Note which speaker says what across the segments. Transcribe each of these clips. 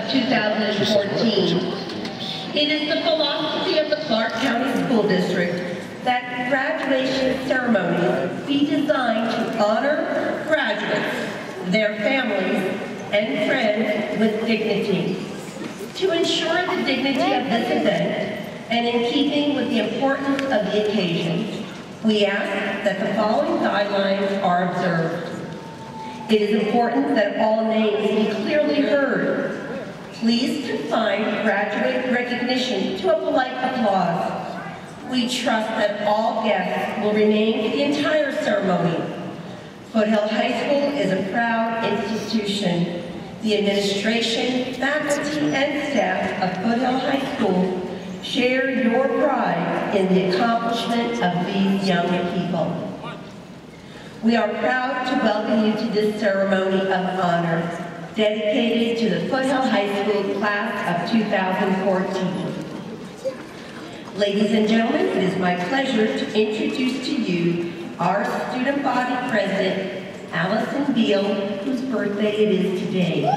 Speaker 1: of 2014. It is the philosophy of the Clark County School District that graduation ceremonies be designed to honor graduates, their families, and friends with dignity. To ensure the dignity of this event, and in keeping with the importance of the occasion, we ask that the following guidelines are observed. It is important that all names be clearly heard. Please confine graduate recognition to a polite applause. We trust that all guests will remain for the entire ceremony. Foothill High School is a proud institution. The administration, faculty, and staff of Foothill High School share your pride in the accomplishment of these young people. We are proud to welcome you to this ceremony of honor dedicated to the Foothill High School class of 2014. Ladies and gentlemen, it is my pleasure to introduce to you our student body president, Allison Beal, whose birthday it is today.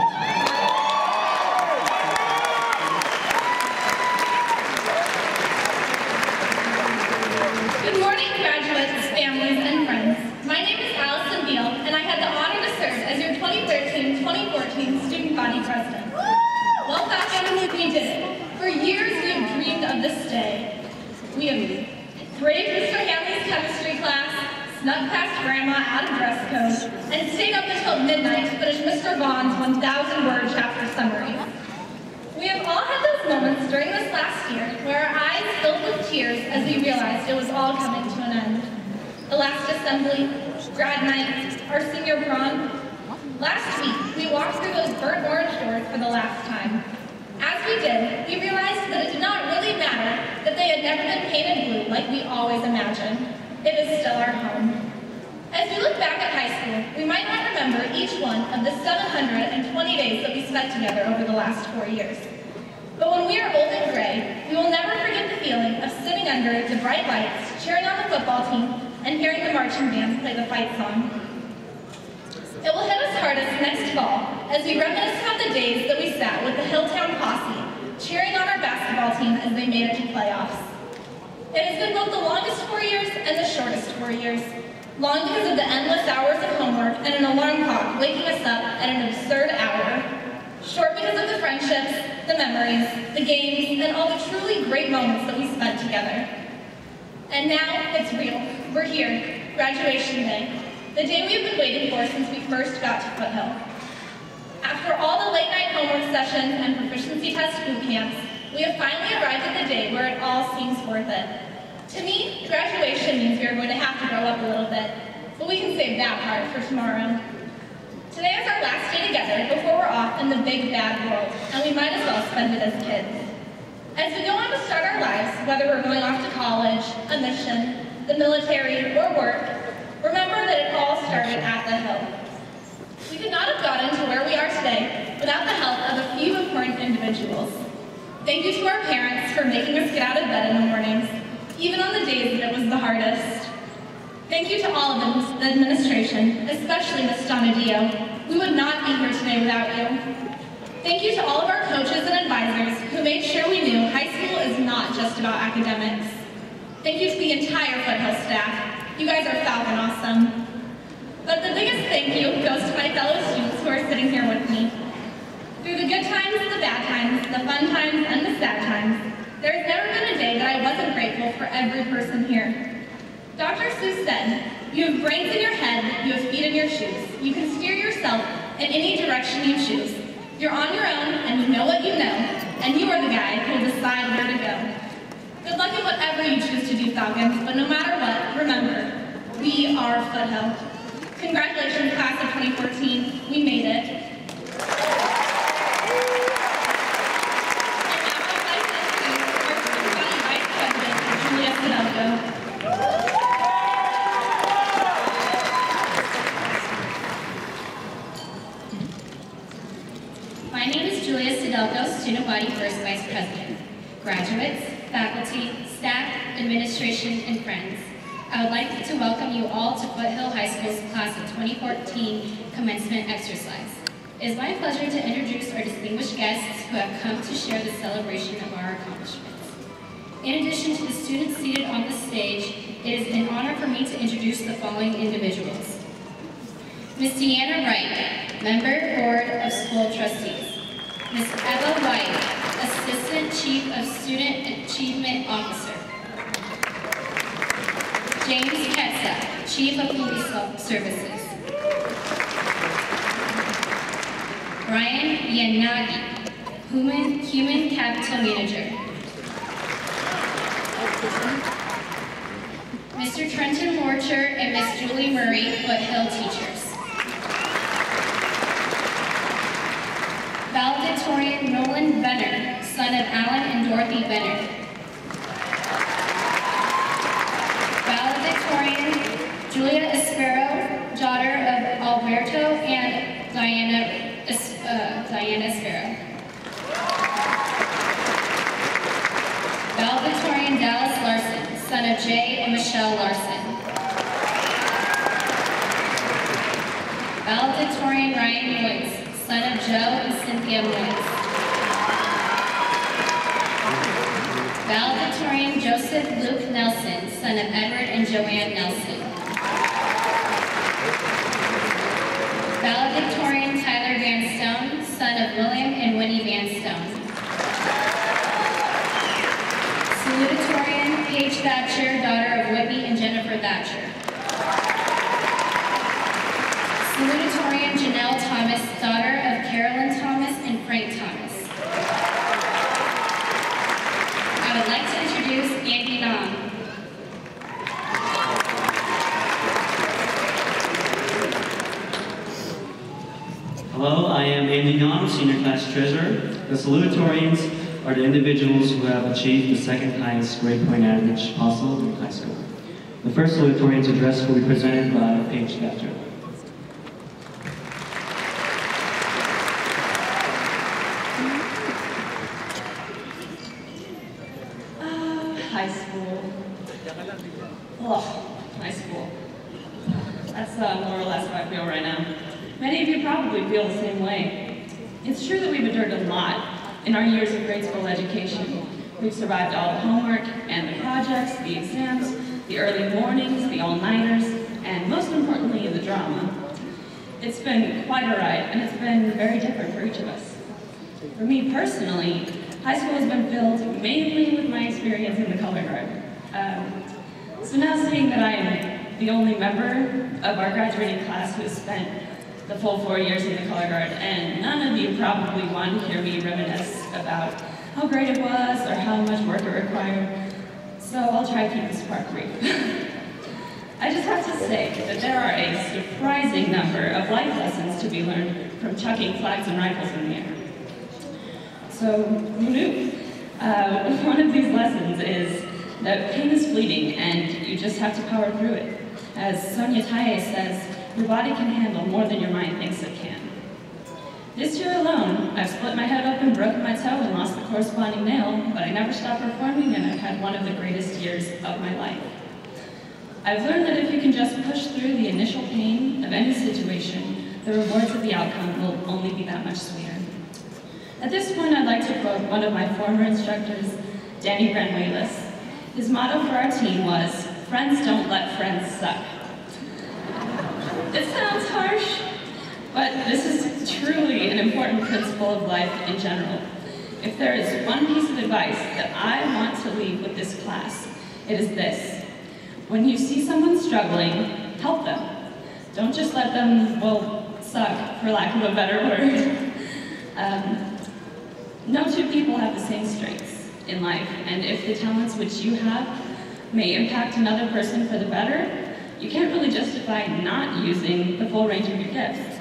Speaker 2: Good morning, graduates, families, and friends. My name is Allison Beal, and I had the honor to serve as your 2013-2014 student body president. Well, faculty, we did it. For years, we have dreamed of this day. We have braved Mr. Hanley's chemistry class, snuck past Grandma out of dress code, and stayed up until midnight to finish Mr. Vaughn's 1,000-word chapter summary. We have all had those moments during this last year where our eyes filled with tears as we realized it was all coming to an end. The last assembly, grad night, our senior prom. Last week, we walked through those burnt orange doors for the last time. As we did, we realized that it did not really matter that they had never been painted blue like we always imagined. It is still our home. As we look back at high school, we might not remember each one of the 720 days that we spent together over the last 4 years. But when we are old and gray, we will never forget the feeling of sitting under the bright lights, cheering on the football team, and hearing the marching band play the fight song. It will hit us hardest next fall as we reminisce about the days that we sat with the Hilltown posse, cheering on our basketball team as they made it to playoffs. It has been both the longest 4 years and the shortest 4 years. Long because of the endless hours of homework and an alarm clock waking us up at an absurd hour. Short because of the friendships, the memories, the games, and all the truly great moments that we spent together. And now it's real. We're here, graduation day. The day we've been waiting for since we first got to Foothill. After all the late night homework sessions and proficiency test boot camps, we have finally arrived at the day where it all seems worth it. To me, graduation means we are going to have to grow up a little bit, but we can save that part for tomorrow. Today is our last day together before we're off in the big bad world, and we might as well spend it as kids. As we go on to start our lives, whether we're going off to college, a mission, the military, or work, remember that it all started at the Hill. We could not have gotten to where we are today without the help of a few important individuals. Thank you to our parents for making us get out of bed in the mornings, even on the days that it was the hardest. Thank you to all of the administration, especially Ms. Donadio. We would not be here today without you. Thank you to all of our coaches and advisors who made sure we knew high school is not just about academics. Thank you to the entire Foothill staff. You guys are Falcon awesome. But the biggest thank you goes to my fellow students who are sitting here with me. Through the good times, the bad times, the fun times, and the sad times, there has never been a day that I wasn't grateful for every person here. Dr. Seuss said, "You have brains in your head, you have feet in your shoes. You can steer yourself in any direction you choose. You're on your own, and you know what you know, and you are the guy who will decide where to go." Good luck in whatever you choose to do, Falcons, but no matter what, remember, we are Foothill. Congratulations, class of 2014. We made it.
Speaker 3: My name is Julia Sidelko, Student Body First Vice President. Graduates, faculty, staff, administration, and friends, I would like to welcome you all to Foothill High School's class of 2014 commencement exercise. It is my pleasure to introduce our distinguished guests who have come to share the celebration of our accomplishments. In addition to the students seated on the stage, it is an honor for me to introduce the following individuals. Ms. Deanna Wright, Member, Board of School Trustees. Ms. Eva White, Assistant Chief of Student Achievement Officer. James Ketsa, Chief of Police Services. Brian Yanagi, Human Capital Manager. Mr. Trenton Morcher and Ms. Julie Murray, Foothill teachers. Valedictorian Nolan Benner, son of Alan and Dorothy Benner. Valedictorian Julia Espero, daughter of Alberto and Diana Espero. Valedictorian Dallas Larson, son of Jay and Michelle Larson. Valedictorian Ryan Moyes, son of Joe and Cynthia Moyes. Valedictorian Joseph Luke Nelson, son of Edward and Joanne Nelson. Valedictorian Tyler Van Stone, son of William and Winnie Van Stone. Salutatorian Paige Thatcher, daughter of Whitney and Jennifer Thatcher. Salutatorian Janelle Thomas, daughter of Carolyn Thomas and Frank Thomas. I would like to introduce Andy Nam.
Speaker 4: Hello, I am Andy Nam, Senior Class Treasurer. The salutatorians are the individuals who have achieved the second highest grade point average possible in high school. The first salutatorian's address will be presented by Paige Thatcher.
Speaker 5: High school. Oh, high school. That's more or less how I feel right now. Many of you probably feel the same way. It's true that we've endured a lot in our years of grade school education. We've survived all the homework and the projects, the exams, the early mornings, the all-nighters, and most importantly, the drama. It's been quite a ride, and it's been very different for each of us. For me personally, high school has been filled mainly with my experience in the color guard. So now seeing that I am the only member of our graduating class who has spent the full 4 years in the color guard, and none of you probably want to hear me reminisce about how great it was or how much work it required, so I'll try to keep this part brief. I just have to say that there are a surprising number of life lessons to be learned from chucking flags and rifles in the air. So, who knew? One of these lessons is that pain is fleeting and you just have to power through it. As Sonia Taye says, your body can handle more than your mind thinks it can. This year alone, I've split my head open, broken my toe, and lost the corresponding nail, but I never stopped performing, and I've had one of the greatest years of my life. I've learned that if you can just push through the initial pain of any situation, the rewards of the outcome will only be that much sweeter. At this point, I'd like to quote one of my former instructors, Danny Brenuelis. His motto for our team was, "Friends don't let friends suck." It sounds harsh, but this is truly an important principle of life in general. If there is one piece of advice that I want to leave with this class, it is this. When you see someone struggling, help them. Don't just let them, well, suck, for lack of a better word. No two people have the same strengths in life, and if the talents which you have may impact another person for the better, you can't really justify not using the full range of your gifts.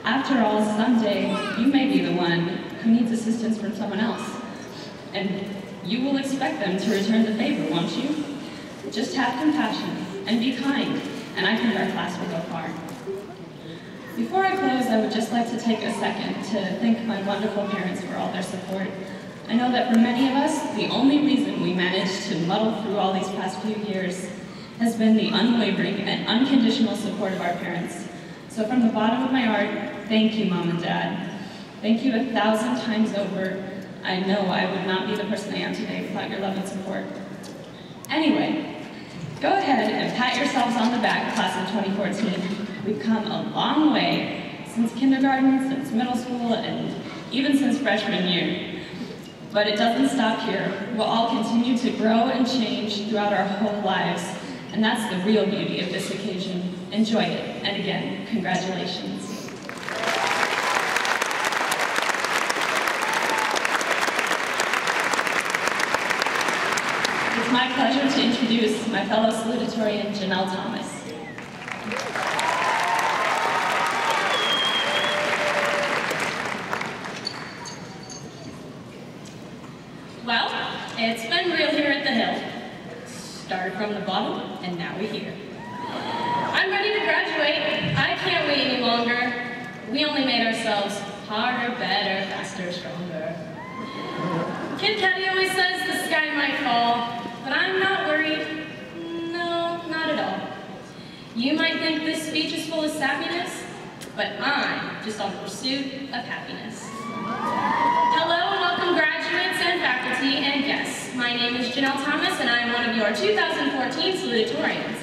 Speaker 5: After all, someday, you may be the one who needs assistance from someone else. And you will expect them to return the favor, won't you? Just have compassion and be kind, and I think our class will go far. Before I close, I would just like to take a second to thank my wonderful parents for all their support. I know that for many of us, the only reason we managed to muddle through all these past few years has been the unwavering and unconditional support of our parents. So from the bottom of my heart, thank you, Mom and Dad. Thank you 1,000 times over. I know I would not be the person I am today without your love and support. Anyway, go ahead and pat yourselves on the back, class of 2014. We've come a long way since kindergarten, since middle school, and even since freshman year. But it doesn't stop here. We'll all continue to grow and change throughout our whole lives, and that's the real beauty of this occasion. Enjoy it, and again, congratulations. It's my pleasure to introduce my fellow salutatorian, Janelle Thomas.
Speaker 3: Well, it's been real here at the Hill. Started from the bottom, and now we're here. I'm ready to graduate. I can't wait any longer. We only made ourselves harder, better, faster, stronger. Kid Caddy always says the sky might fall, but I'm not worried. No, not at all. You might think this speech is full of sappiness, but I'm just on the pursuit of happiness. Hello, and welcome graduates and faculty and guests. My name is Janelle Thomas, and I am one of your 2014 salutatorians.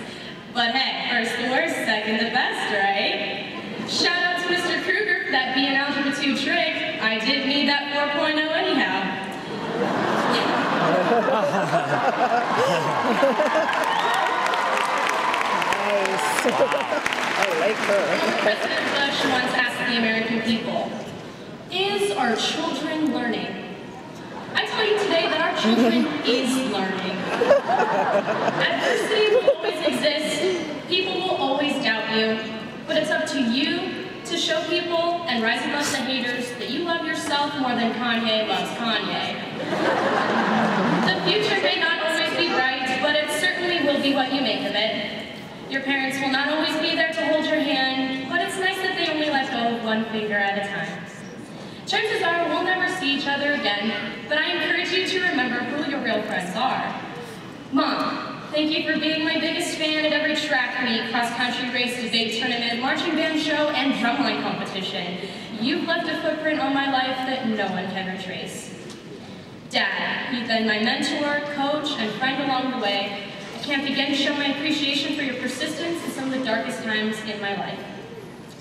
Speaker 3: But hey, first the worst, second the best, right? Shout out to Mr. Kruger for that B in Algebra 2 trick. I did need that 4.0 anyhow.
Speaker 6: I like her.
Speaker 3: President Bush once asked the American people, is our children learning? I tell you today that our children is learning. Adversity will always exist. People will always doubt you. But it's up to you to show people and rise above the haters that you love yourself more than Kanye loves Kanye. The future may not always be bright, but it certainly will be what you make of it. Your parents will not always be there to hold your hand, but it's nice that they only let go of one finger at a time. Chances are we'll never see each other again, but I encourage you to remember who your real friends are. Mom, thank you for being my biggest fan at every track meet, cross-country race, debate tournament, marching band show, and drumline competition. You've left a footprint on my life that no one can retrace. Dad, you've been my mentor, coach, and friend along the way. I can't begin to show my appreciation for your persistence in some of the darkest times in my life.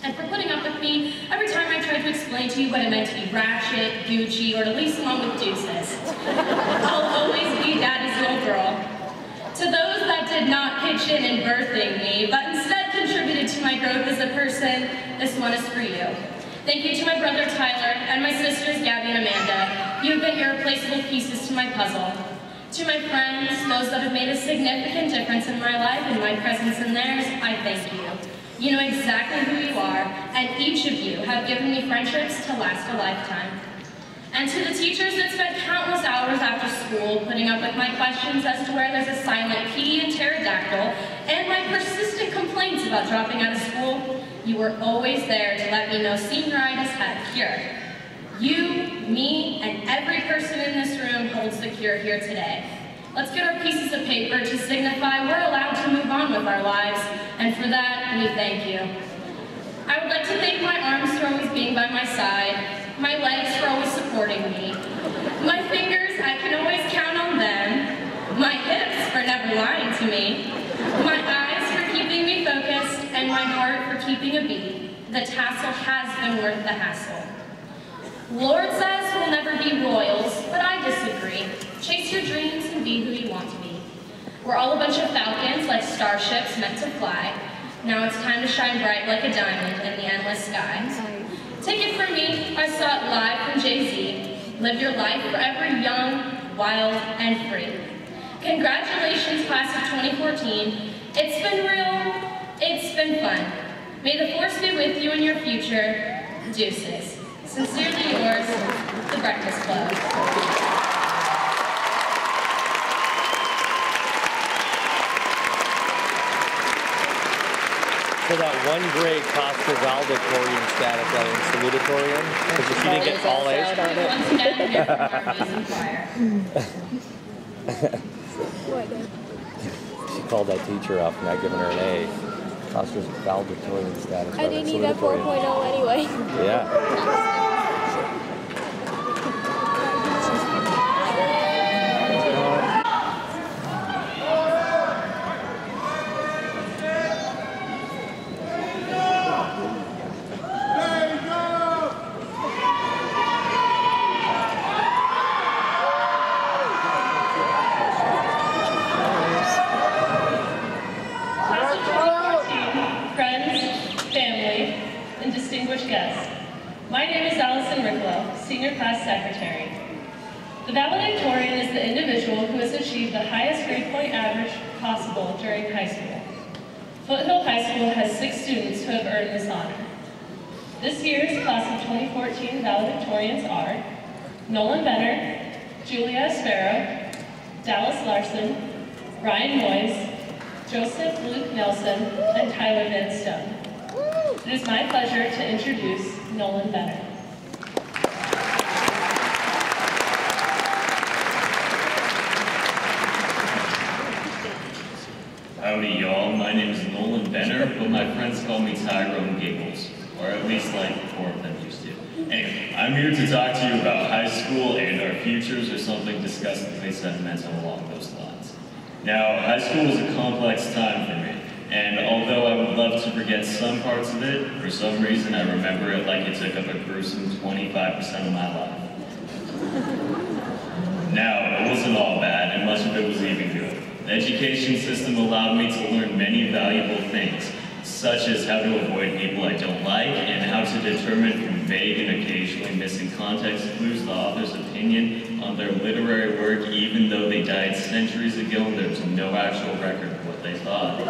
Speaker 3: And for putting up with me every time I tried to explain to you what it meant to be ratchet, Gucci, or to lease along with deuces. I'll always be Daddy's little girl. To those that did not pitch in birthing me, but instead contributed to my growth as a person, this one is for you. Thank you to my brother Tyler and my sisters Gabby and Amanda. You have been irreplaceable pieces to my puzzle. To my friends, those that have made a significant difference in my life and my presence in theirs, I thank you. You know exactly who you are, and each of you have given me friendships to last a lifetime. And to the teachers that spent countless hours after school putting up with my questions as to where there's a silent P in pterodactyl, and my persistent complaints about dropping out of school, you were always there to let me know senioritis had a cure. You, me, and every person in this room holds the cure here today. Let's get our pieces of paper to signify we're allowed to move on with our lives, and for that, we thank you. I would like to thank my arms for always being by my side, my legs for always supporting me, my fingers, I can always count on them, my hips for never lying to me, my eyes for keeping me focused, and my heart for keeping a beat. The tassel has been worth the hassle. Lord says we'll never be royals, but I disagree. Chase your dreams and be who you want to be. We're all a bunch of falcons like starships meant to fly. Now it's time to shine bright like a diamond in the endless sky. Take it from me, I saw it live from Jay-Z. Live your life forever young, wild, and free. Congratulations, class of 2014. It's been real, it's been fun. May the force be with you in your future. Deuces. Sincerely yours, The Breakfast Club.
Speaker 6: So that one grade cost her valedictorian status rather than salutatorian because she didn't get all A's.
Speaker 3: Once again, here from our amazing choir.
Speaker 6: She called that teacher up for not giving her an A. Foster's valedictorian status.
Speaker 7: I didn't need that 4.0 anyway.
Speaker 6: Yeah.
Speaker 5: My name is Allison Ricklow, Senior Class Secretary. The valedictorian is the individual who has achieved the highest grade point average possible during high school. Foothill High School has 6 students who have earned this honor. This year's class of 2014 valedictorians are Nolan Benner, Julia Sparrow, Dallas Larson, Ryan Moyes, Joseph Luke Nelson, and Tyler Van Stone. It is my pleasure to introduce Nolan Benner.
Speaker 8: Howdy y'all, my name is Nolan Benner, but my friends call me Tyrone Giggles, or at least like 4 of them used to. Anyway, I'm here to talk to you about high school and our futures, or something disgustingly sentimental along those lines. Now, high school was a complex time for me. And although I would love to forget some parts of it, for some reason I remember it like it took up a gruesome 25% of my life. Now, it wasn't all bad, and much of it was even good. The education system allowed me to learn many valuable things, such as how to avoid people I don't like, and how to determine from vague and occasionally missing context clues the author's opinion on their literary work, even though they died centuries ago and there's no actual record of what they thought.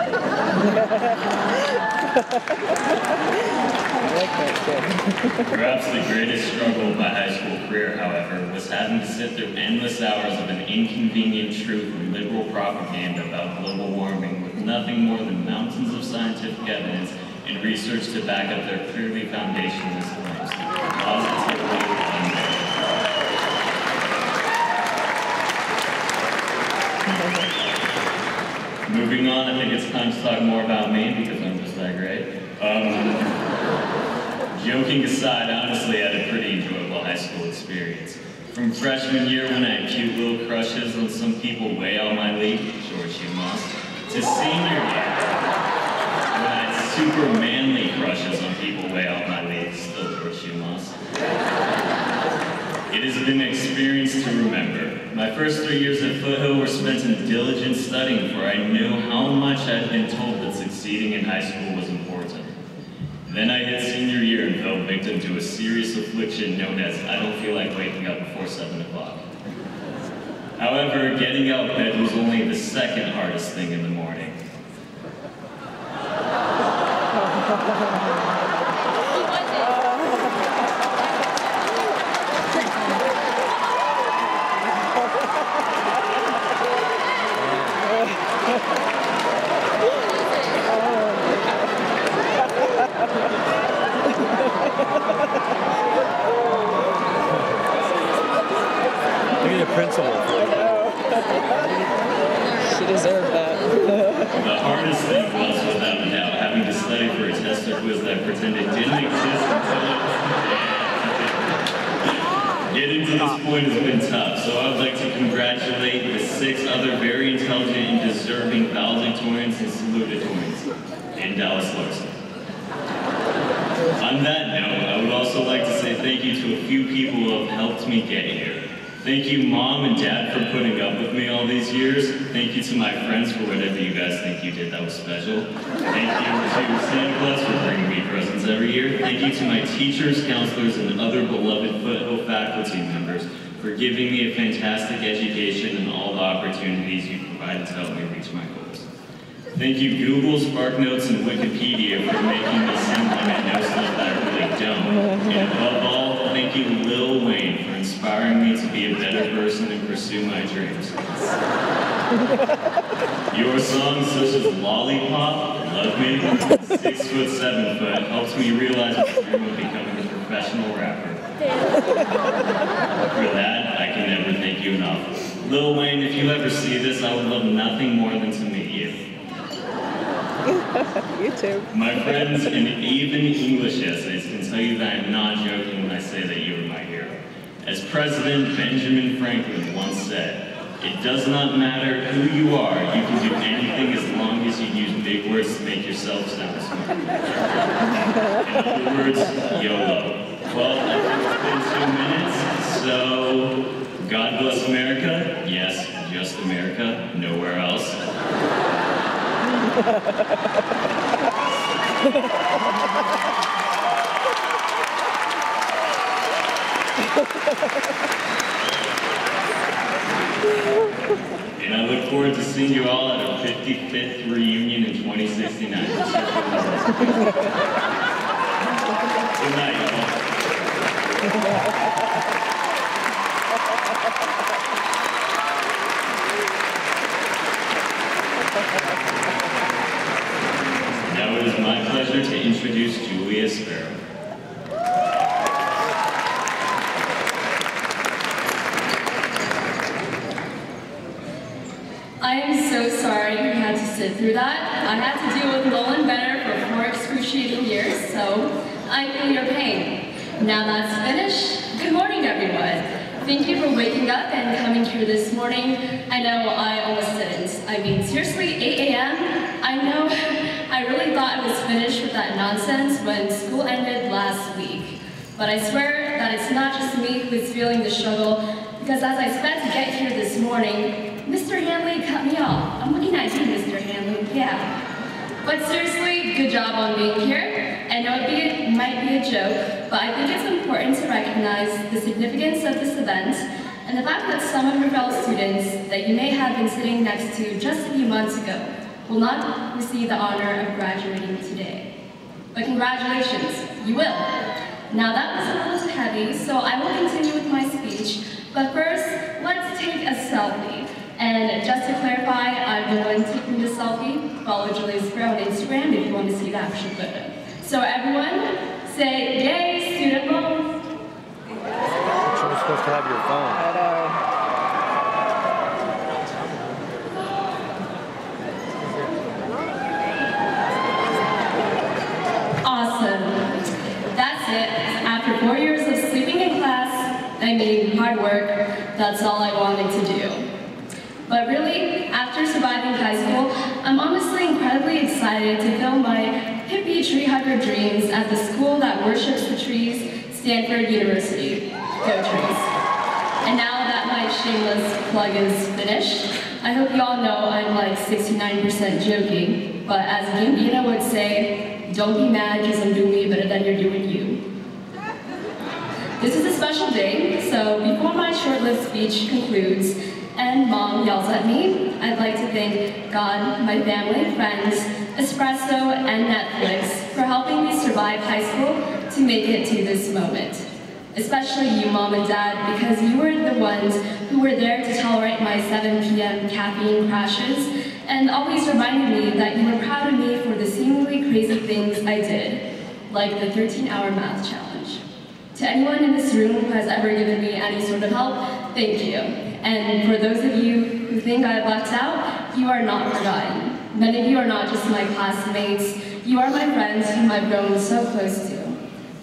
Speaker 8: Perhaps the greatest struggle of my high school career, however, was having to sit through endless hours of an inconvenient truth and liberal propaganda about global warming with nothing more than mountains of scientific evidence and research to back up their clearly foundationless claims. Positively unfair. Moving on, I think it's time to talk more about me because I'm just that great. Joking aside, honestly, I had a pretty enjoyable high school experience. From freshman year when I had cute little crushes on some people way out my league, George you must, to senior year when I had super manly crushes on people way out my league, still George you must. It has been an experience to remember. My first 3 years at Foothill were spent in diligent studying, for I knew how much I had been told that succeeding in high school was important. Then I hit senior year and fell victim to a serious affliction known as I don't feel like waking up before 7 o'clock. However, getting out of bed was only the second hardest thing in the morning.
Speaker 6: Look at the principal. She deserved that.
Speaker 8: The hardest thing was, without a doubt, having to study for a test or quiz that I pretended didn't exist until it was. Getting to this point has been tough, so I would like to congratulate the 6 other very intelligent and deserving valedictorians and salutatorians, and Dallas Larson. On that note, I would also like to say thank you to a few people who have helped me get here. Thank you, Mom and Dad, for putting up with me all these years. Thank you to my friends for whatever you guys think you did that was special. Thank you to Santa Claus for bringing me presents every year. Thank you to my teachers, counselors, and other beloved Foothill faculty members for giving me a fantastic education and all the opportunities you provided to help me reach my goals. Thank you, Google, SparkNotes, and Wikipedia for making me seem like I know stuff that I really don't. And above all, thank you, Lil Wayne, for inspiring me to be a better person and pursue my dreams. Your songs such as Lollipop, Love Me, 6 Foot, 7 Foot helps me realize my dream of becoming a professional rapper. For that, I can never thank you enough. Lil Wayne, if you ever see this, I would love nothing more than to meet you.
Speaker 9: You too.
Speaker 8: My friends in even English essays can tell you that I'm not joking when I say that you are my hero. As President Benjamin Franklin once said, "It does not matter who you are, you can do anything as long as you use big words to make yourself sound smart." In other words, YOLO. Well, I think it's been 2 minutes, so God bless America. Yes, just America, nowhere else. And I look forward to seeing you all at our 55th reunion in 2069. Good night, y'all. Now it is my pleasure to introduce Julia Sparrow.
Speaker 10: I am so sorry you had to sit through that. I had to deal with Nolan Benner for 4 excruciating years, so I feel your pain. Now that's finished. Good morning, everyone. Thank you for waking up and coming here this morning. I know I almost didn't. I mean, seriously, 8 a.m.? I know I really thought I was finished with that nonsense when school ended last week. But I swear that it's not just me who is feeling the struggle, because as I sped to get here this morning, Mr. Hanley cut me off. I'm looking at you, Mr. Hanley, yeah. But seriously, good job on being here. I know it might be a joke, but I think it's important to recognize the significance of this event and the fact that some of your fellow students that you may have been sitting next to just a few months ago will not receive the honor of graduating today. But congratulations, you will. Now that was a little heavy, so I will continue with my speech, but first, let's take a selfie. And just to clarify, I'm the one taking the selfie. Follow Julia Sparrow on Instagram if you want to see the actual photo. So everyone, say yay, student loans.
Speaker 6: You're supposed to have your phone.
Speaker 10: Awesome. That's it. After 4 years of sleeping in class, I mean hard work, that's all I wanted to do. But really, after surviving high school, I'm honestly incredibly excited to fill my hippie tree hugger dreams at the school that worships the trees, Stanford University. Go trees. And now that my shameless plug is finished, I hope you all know I'm like 69% joking, but as Gambino would say, don't be mad because I'm doing me better than you're doing you. This is a special day, so before my short-lived speech concludes, and Mom yells at me, I'd like to thank God, my family, friends, Espresso, and Netflix for helping me survive high school to make it to this moment. Especially you, Mom and Dad, because you were the ones who were there to tolerate my 7 p.m. caffeine crashes and always reminded me that you were proud of me for the seemingly crazy things I did, like the 13-hour math challenge. To anyone in this room who has ever given me any sort of help, thank you. And for those of you who think I've left out, you are not forgotten. Many of you are not just my classmates, you are my friends whom I've grown so close to.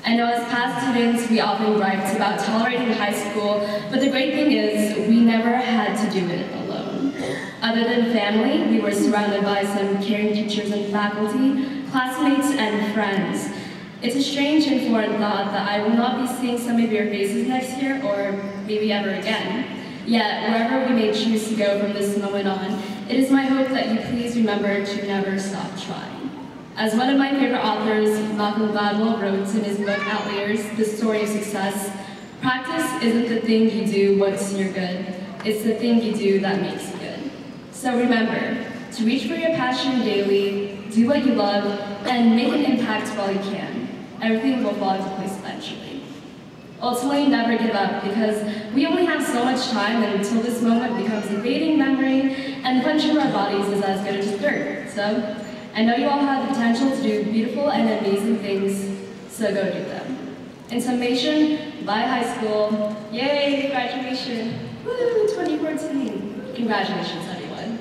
Speaker 10: I know as past students, we often griped about tolerating high school, but the great thing is, we never had to do it alone. Other than family, we were surrounded by some caring teachers and faculty, classmates, and friends. It's a strange and foreign thought that I will not be seeing some of your faces next year, or maybe ever again. Yet, wherever we may choose to go from this moment on, it is my hope that you please remember to never stop trying. As one of my favorite authors, Malcolm Gladwell, wrote in his book Outliers, The Story of Success, practice isn't the thing you do once you're good, it's the thing you do that makes you good. So remember, to reach for your passion daily, do what you love, and make an impact while you can. Everything will fall into place eventually. Ultimately, never give up, because we only have so much time until this moment becomes a fading memory, and the punch of our bodies is as good as dirt. So, I know you all have the potential to do beautiful and amazing things, so go do them. In summation, bye high school. Yay, graduation. Woo, 2014. Congratulations, everyone.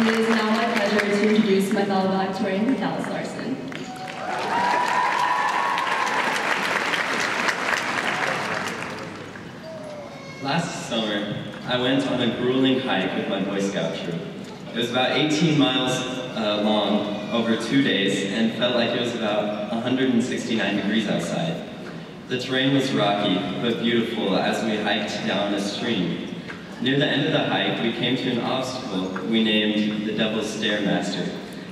Speaker 10: And it is now my pleasure to introduce my fellow valedictorian, Dallas Larson.
Speaker 9: Last summer, I went on a grueling hike with my Boy Scout troop. It was about 18 miles long over 2 days and felt like it was about 169 degrees outside. The terrain was rocky, but beautiful as we hiked down a stream. Near the end of the hike, we came to an obstacle we named the Devil's Stairmaster.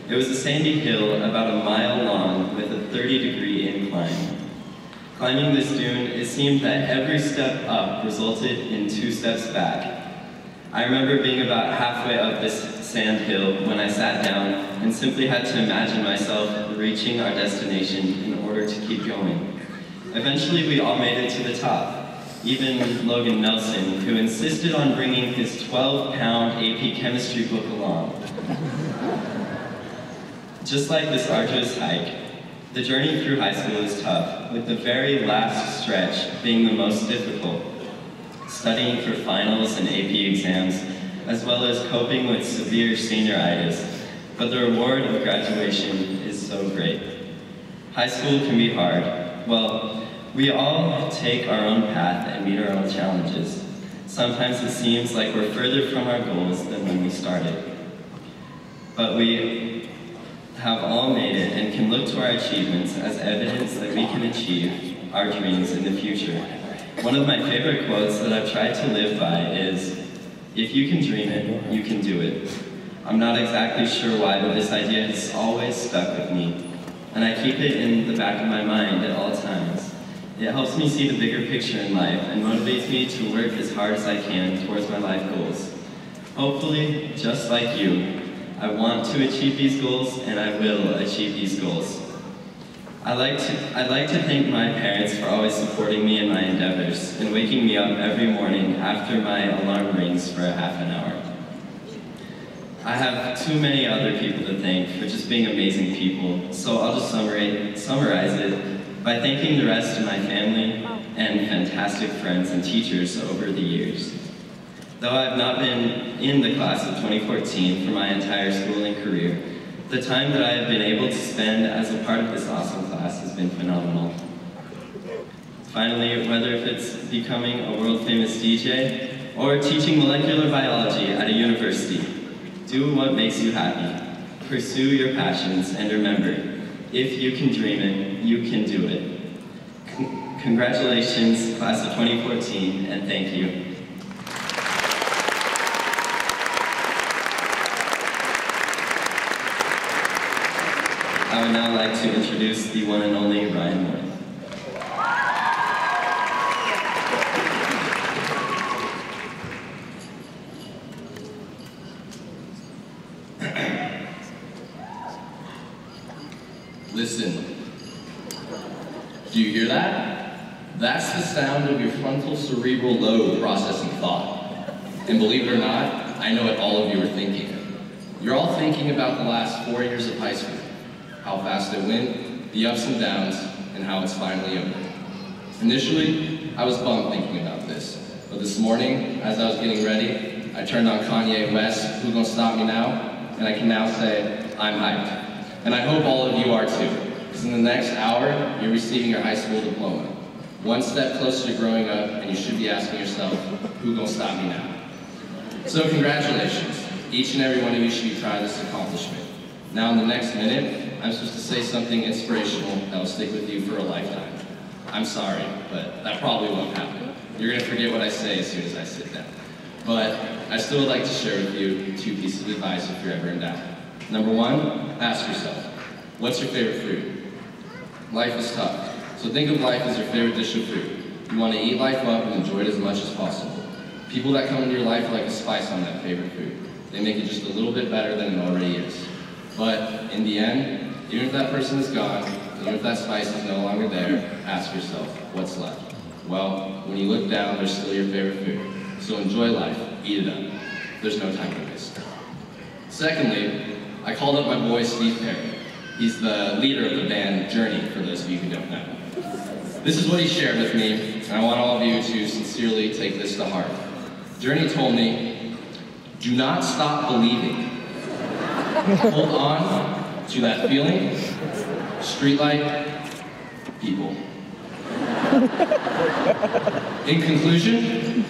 Speaker 9: It was a sandy hill about a mile long with a 30-degree incline. Climbing this dune, it seemed that every step up resulted in 2 steps back. I remember being about halfway up this sand hill when I sat down and simply had to imagine myself reaching our destination in order to keep going. Eventually, we all made it to the top. Even Logan Nelson, who insisted on bringing his 12-pound AP chemistry book along. Just like this arduous hike, the journey through high school is tough, with the very last stretch being the most difficult. Studying for finals and AP exams, as well as coping with severe senioritis. But the reward of graduation is so great. High school can be hard. Well, we all take our own path and meet our own challenges. Sometimes it seems like we're further from our goals than when we started. But we have all made it and can look to our achievements as evidence that we can achieve our dreams in the future. One of my favorite quotes that I've tried to live by is, if you can dream it, you can do it. I'm not exactly sure why, but this idea has always stuck with me, and I keep it in the back of my mind at all times. It helps me see the bigger picture in life and motivates me to work as hard as I can towards my life goals. Hopefully, just like you, I want to achieve these goals, and I will achieve these goals. I'd like to thank my parents for always supporting me in my endeavors and waking me up every morning after my alarm rings for a half an hour. I have too many other people to thank for just being amazing people, so I'll just summarize it by thanking the rest of my family and fantastic friends and teachers over the years. Though I've not been in the class of 2014 for my entire schooling career, the time that I have been able to spend as a part of this awesome class has been phenomenal. Finally, whether if it's becoming a world-famous DJ or teaching molecular biology at a university, do what makes you happy. Pursue your passions, and remember, if you can dream it, you can do it. Congratulations, class of 2014, and thank you. I would now like to introduce the one and only Ryan Moore.
Speaker 11: Listen. Do you hear that? That's the sound of your frontal cerebral lobe processing thought. And believe it or not, I know what all of you are thinking. You're all thinking about the last 4 years of high school. How fast it went, the ups and downs, and how it's finally over. Initially, I was bummed thinking about this, but this morning, as I was getting ready, I turned on Kanye West, Who's Gonna Stop Me Now? And I can now say, I'm hyped. And I hope all of you are too, because in the next hour, you're receiving your high school diploma. One step closer to growing up, and you should be asking yourself, who's gonna stop me now? So congratulations. Each and every one of you should be proud of this accomplishment. Now in the next minute, I'm supposed to say something inspirational that will stick with you for a lifetime. I'm sorry, but that probably won't happen. You're gonna forget what I say as soon as I sit down. But I still would like to share with you 2 pieces of advice if you're ever in doubt. Number 1, ask yourself, what's your favorite food? Life is tough, so think of life as your favorite dish of food. You want to eat life up and enjoy it as much as possible. People that come into your life are like a spice on that favorite food. They make it just a little bit better than it already is. But in the end, even if that person is gone, even if that spice is no longer there, ask yourself, what's left? Well, when you look down, there's still your favorite food. So enjoy life, eat it up. There's no time to waste. Secondly, I called up my boy Steve Perry. He's the leader of the band Journey, for those of you who don't know. This is what he shared with me, and I want all of you to sincerely take this to heart. Journey told me, do not stop believing. Hold on to that feeling. Streetlight, people. In conclusion,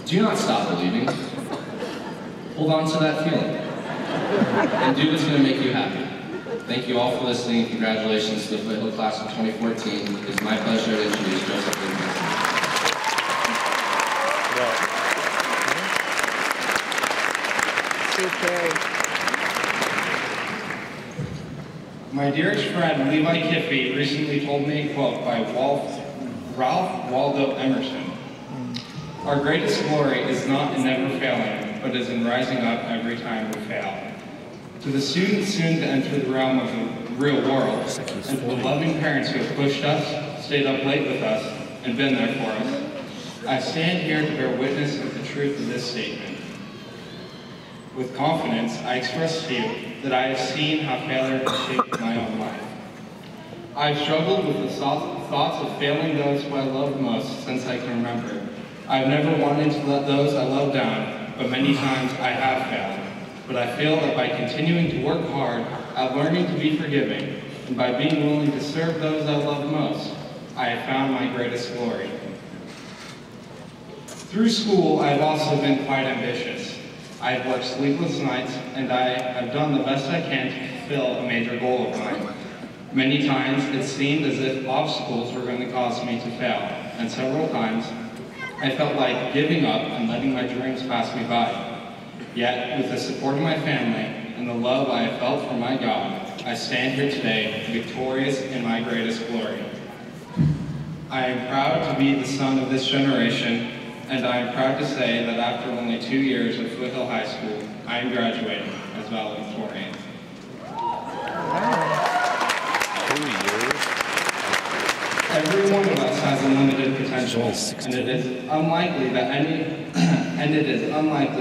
Speaker 11: do not stop believing. Hold on to that feeling. And do what's going to make you happy. Thank you all for listening. Congratulations to the Foothill class of 2014. It is my pleasure to introduce Joseph Henderson.
Speaker 12: My dearest friend Levi Kiffey recently told me a quote by Ralph Waldo Emerson. Our greatest glory is not in never failing, but is in rising up every time we fail. To the students soon to enter the realm of the real world, and to the loving parents who have pushed us, stayed up late with us, and been there for us, I stand here to bear witness of the truth of this statement. With confidence, I express to you that I have seen how failure has shaped my own life. I've struggled with the thoughts of failing those who I love most since I can remember. I've never wanted to let those I love down, but many times I have failed. But I feel that by continuing to work hard at learning to be forgiving, and by being willing to serve those I love most, I have found my greatest glory. Through school, I have also been quite ambitious. I have worked sleepless nights, and I have done the best I can to fulfill a major goal of mine. Many times, it seemed as if obstacles were going to cause me to fail, and several times, I felt like giving up and letting my dreams pass me by. Yet, with the support of my family and the love I have felt from my God, I stand here today, victorious in my greatest glory. I am proud to be the son of this generation, and I am proud to say that after only 2 years at Foothill High School, I am graduating as valedictorian.
Speaker 6: 2 years?
Speaker 12: Every one of us has unlimited potential, and it is unlikely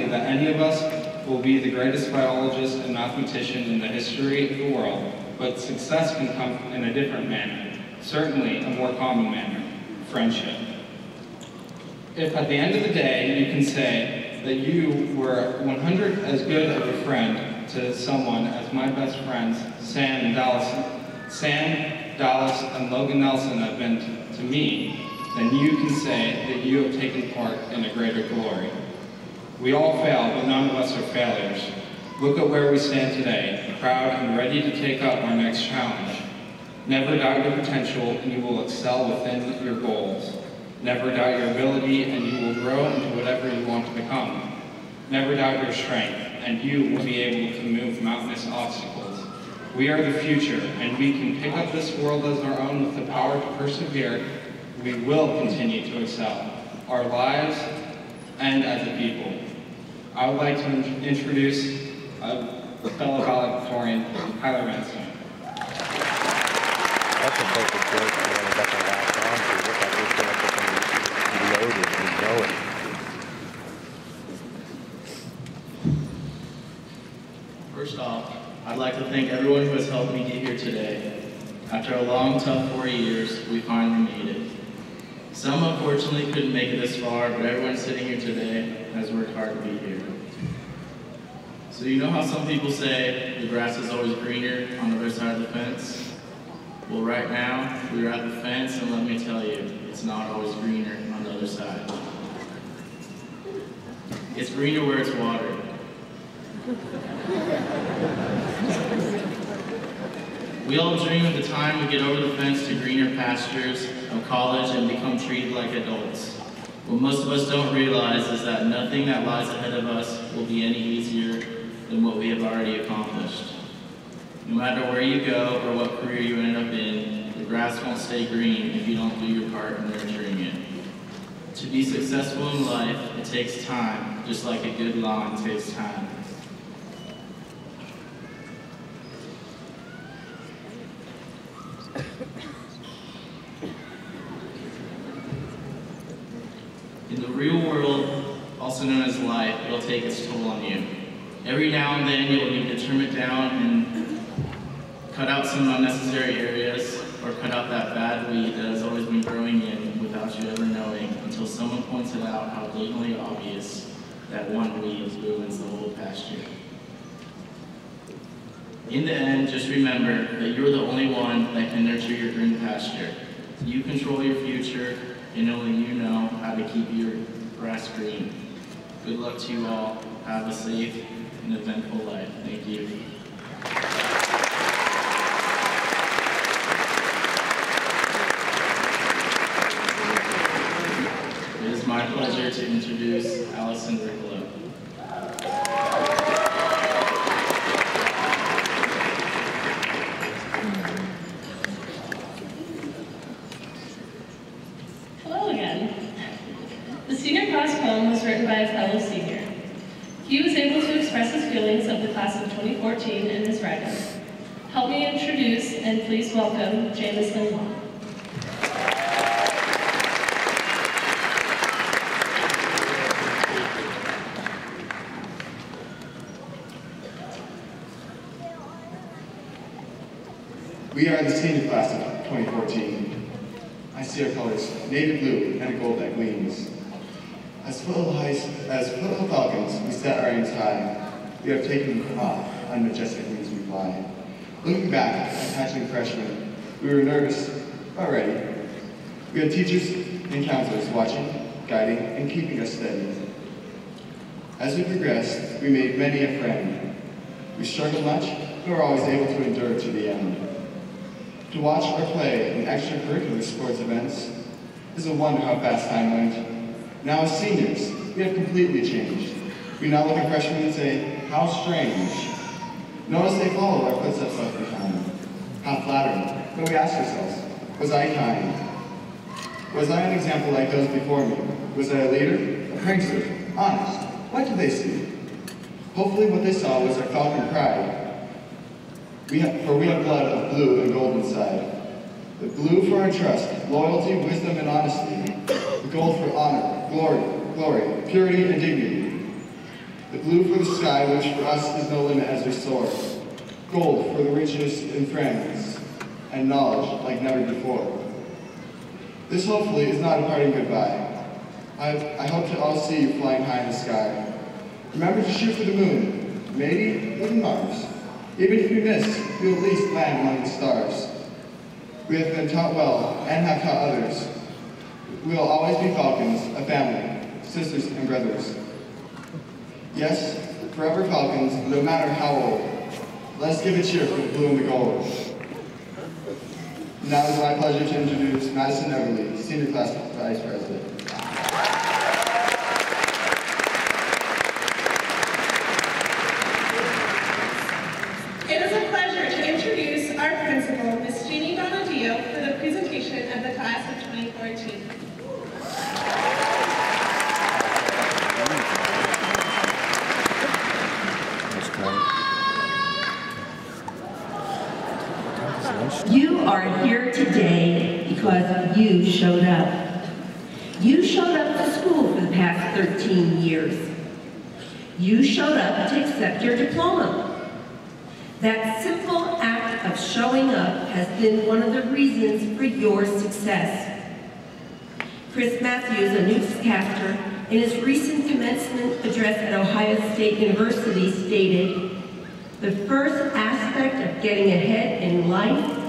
Speaker 12: that any of us will be the greatest biologist and mathematician in the history of the world, but success can come in a different manner, certainly a more common manner, friendship. If at the end of the day you can say that you were 100 as good of a friend to someone as my best friends Sam, Dallas, and Logan Nelson have been to me, then you can say that you have taken part in a greater glory. We all fail, but none of us are failures. Look at where we stand today, proud and ready to take up our next challenge. Never doubt your potential, and you will excel within your goals. Never doubt your ability, and you will grow into whatever you want to become. Never doubt your strength, and you will be able to move mountainous obstacles. We are the future, and we can pick up this world as our own with the power to persevere. We will continue to excel, our lives and as a people. I would like to introduce a fellow valedictorian, Tyler Benson.
Speaker 6: That's a perfect joke when I got the last on to. Look like we're going to be loaded, we know it.
Speaker 13: First off, I'd like to thank everyone who has helped me get here today. After a long, tough 4 years, we finally made it. Some unfortunately couldn't make it this far, but everyone sitting here today has worked hard to be here. So you know how some people say the grass is always greener on the other side of the fence? Well, right now, we are at the fence, and let me tell you, it's not always greener on the other side. It's greener where it's watered. We all dream of the time we get over the fence to greener pastures of college and become treated like adults. What most of us don't realize is that nothing that lies ahead of us will be any easier than what we have already accomplished. No matter where you go or what career you end up in, the grass won't stay green if you don't do your part in nurturing it. To be successful in life, it takes time, just like a good lawn takes time. In the real world, also known as life, it'll take its toll on you. Every now and then, you'll need to trim it down and cut out some unnecessary areas, or cut out that bad weed that has always been growing in without you ever knowing, until someone points it out how blatantly obvious that one weed ruins the whole pasture. In the end, just remember that you're the only one that can nurture your green pasture. You control your future, and only you know how to keep your grass green. Good luck to you all. Have a safe and eventful life. Thank you. It is my pleasure to introduce Allison Riccolo.
Speaker 5: Hello again. The senior class poem was written by a fellow senior. He was able to express his feelings of the class of 2014 in his writing. Help me introduce and please welcome Jameson Long.
Speaker 14: We are the senior class of 2014. I see our colors, navy blue and a gold that gleams. As Foothill Falcons, we set our aims high. We have taken off on majestic wings we fly. Looking back at hatching freshmen, we were nervous, but ready. We had teachers and counselors watching, guiding, and keeping us steady. As we progressed, we made many a friend. We struggled much, but were always able to endure to the end. To watch or play in extracurricular sports events is a wonder how fast time went. Now as seniors, we have completely changed. We now look at freshmen and say, how strange. Notice they follow our footsteps left behind. How flattering. But we ask ourselves, was I kind? Was I an example like those before me? Was I a leader? A prankster? Honest? What did they see? Hopefully what they saw was our Falcon pride. For we have blood of blue and gold inside. The blue for our trust, loyalty, wisdom, and honesty. The gold for honor, glory, purity, and dignity. The blue for the sky, which for us is no limit as we soar. Gold for the riches and friends, and knowledge like never before. This hopefully is not a parting goodbye. I hope to all see you flying high in the sky. Remember to shoot for the moon, maybe even Mars. Even if we miss, we'll at least land among the stars. We have been taught well and have taught others. We will always be Falcons, a family, sisters and brothers. Yes, forever Falcons, no matter how old. Let's give a cheer for the blue and the gold. Now it is my pleasure to introduce Madison Everly, Senior Class Vice President.
Speaker 2: It is a pleasure to introduce our principal, Ms. Jeannie Donadio, for the presentation of the class of 2014.
Speaker 1: You are here today because you showed up. You showed up to school for the past 13 years. You showed up to accept your diploma. That simple act of showing up has been one of the reasons for your success. Chris Matthews, a newscaster, in his recent commencement address at Ohio State University stated, "The first aspect of getting ahead in life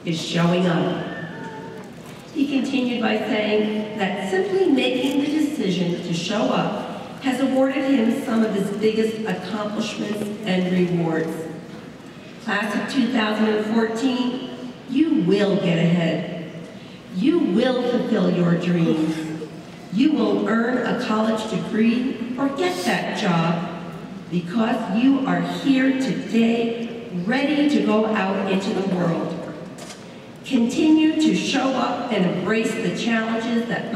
Speaker 1: is showing up." He continued by saying that simply making the decision to show up has awarded him some of his biggest accomplishments and rewards. Class of 2014, you will get ahead. You will fulfill your dreams. You will earn a college degree or get that job because you are here today ready to go out into the world. Continue to show up and embrace the challenges that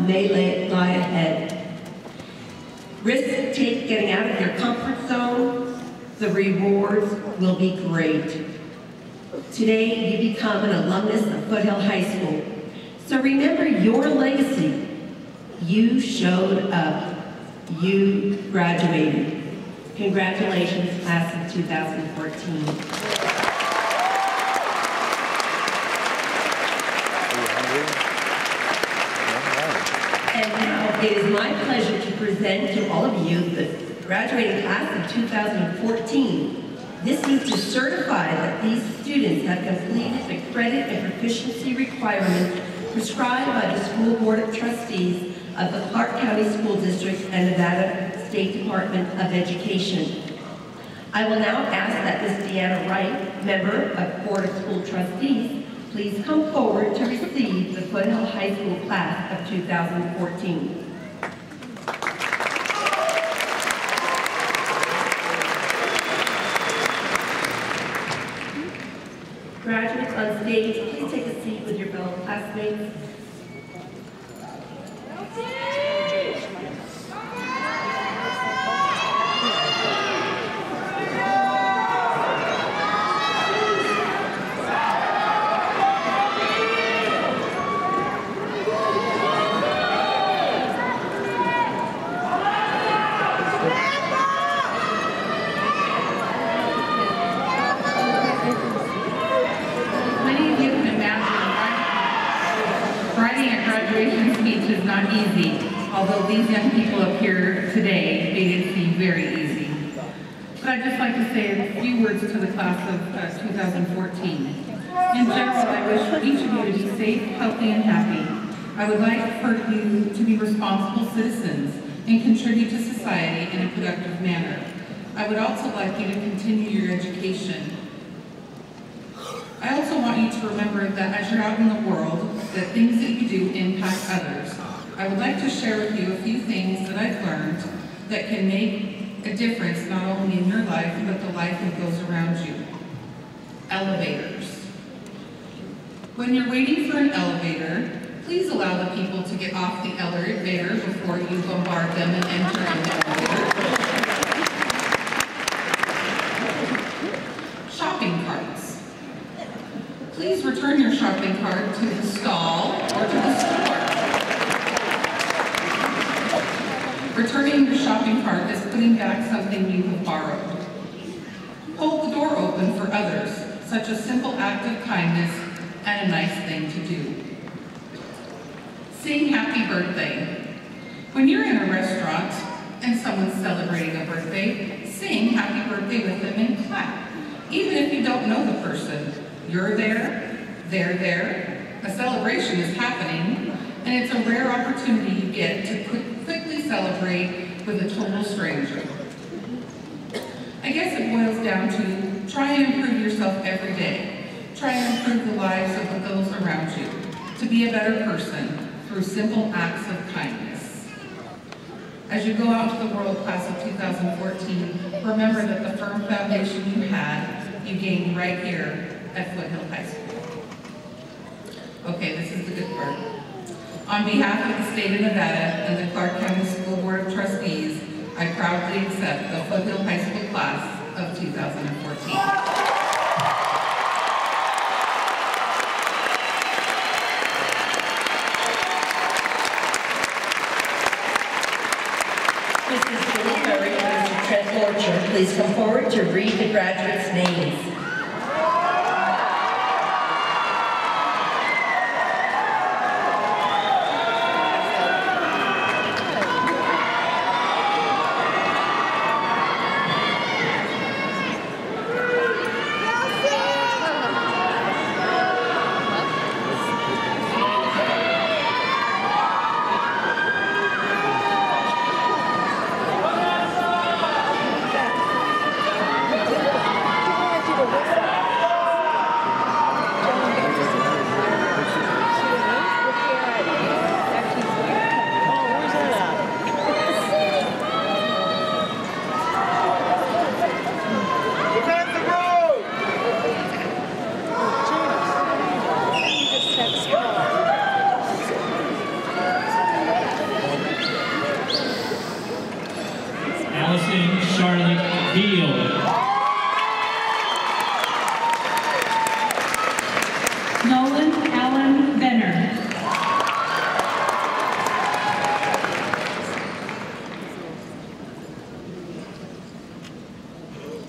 Speaker 1: may lie ahead. Risk getting out of your comfort zone. The rewards will be great. Today, you become an alumnus of Foothill High School. So remember your legacy. You showed up. You graduated. Congratulations, class of 2014. And now it is my pleasure to present to all of you the graduating class of 2014. This needs to certify that these students have completed the credit and proficiency requirements prescribed by the School Board of Trustees of the Clark County School District and Nevada State Department of Education. I will now ask that Ms. Deanna Wright, member of Board of School Trustees, please come forward to receive the Foothill High School class of 2014. Graduates on stage, please take a seat with your fellow classmates.
Speaker 15: Not easy, although these young people up here today made it seem very easy. But I'd just like to say a few words to the class of 2014. In general, I wish each of you to be safe, healthy, and happy. I would like for you to be responsible citizens and contribute to society in a productive manner. I would also like you to continue your education. I also want you to remember that as you're out in the world, that things that you do impact others. I would like to share with you a few things that I've learned that can make a difference not only in your life, but the life of those around you. Elevators. When you're waiting for an elevator, please allow the people to get off the elevator before you bombard them and enter in the elevator. Shopping carts. Please return your shopping cart to the stall or to the store. Returning your shopping cart is putting back something you have borrowed. Hold the door open for others, such a simple act of kindness and a nice thing to do. Sing happy birthday. When you're in a restaurant and someone's celebrating a birthday, sing happy birthday with them and clap. Even if you don't know the person, you're there, they're there, a celebration is happening, and it's a rare opportunity you get to quickly celebrate with a total stranger. I guess it boils down to try and improve yourself every day. Try and improve the lives of those around you. To be a better person through simple acts of kindness. As you go out to the world class of 2014, remember that the firm foundation you had, you gained right here at Foothill High School. Okay, this is the good part. On behalf of the state of Nevada and the Clark County School Board of Trustees, I proudly accept the Foothill High School class of 2014.
Speaker 1: Mrs. Julie Murray and Mr. Trent Lorcher, please come forward to read the graduates' names.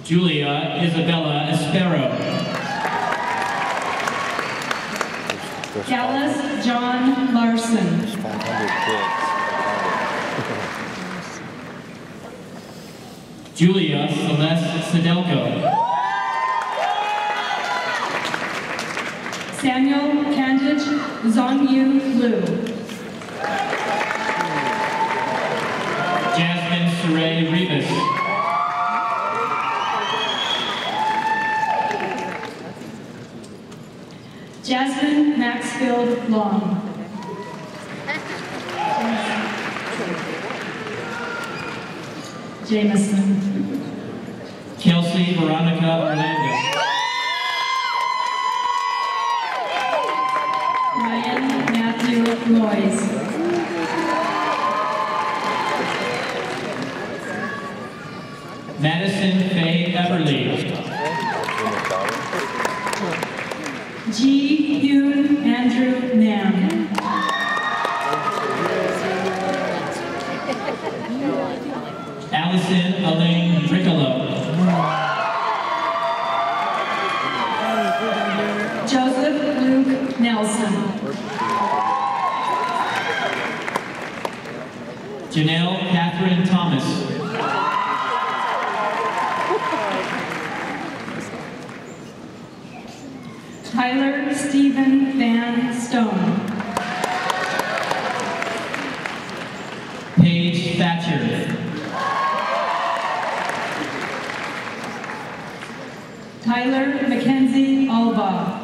Speaker 16: Julia Isabella Espero.
Speaker 5: Dallas John Larson.
Speaker 6: 500 kids.
Speaker 16: Julia Celeste Sedelko.
Speaker 17: Samuel Candidge Zongyu Liu.
Speaker 16: Jasmine Saray Rivas.
Speaker 17: Jasmine Maxfield Long. Jameson.
Speaker 16: Kelsey Veronica Orlando.
Speaker 17: Ryan Matthew Loys.
Speaker 16: Madison Faye Everly.
Speaker 17: G. Yoon Andrew Nam.
Speaker 16: Allison Elaine Riccolo.
Speaker 17: Joseph Luke Nelson.
Speaker 16: Janelle Catherine Thomas.
Speaker 17: Tyler Stephen Van Stone.
Speaker 16: Paige Thatcher.
Speaker 17: Tyler Mackenzie Alba.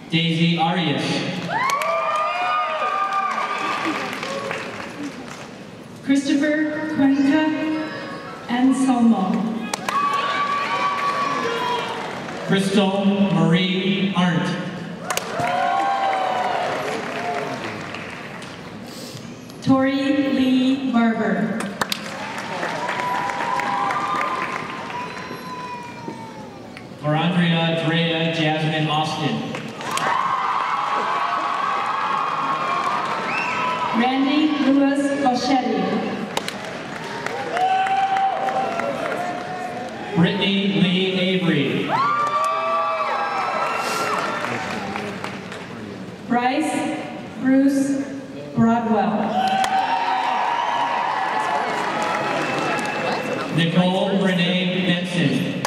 Speaker 16: Daisy Arias.
Speaker 17: Christopher Cuenca Anselmo.
Speaker 16: Crystal Marie Arndt.
Speaker 17: Tori Lee Barber.
Speaker 16: Andrea Drea Jasmine Austin.
Speaker 17: Randy Louis Boschetti.
Speaker 16: Brittany Lee Avery.
Speaker 17: Bryce Bruce Broadwell.
Speaker 16: Nicole Renee Benson.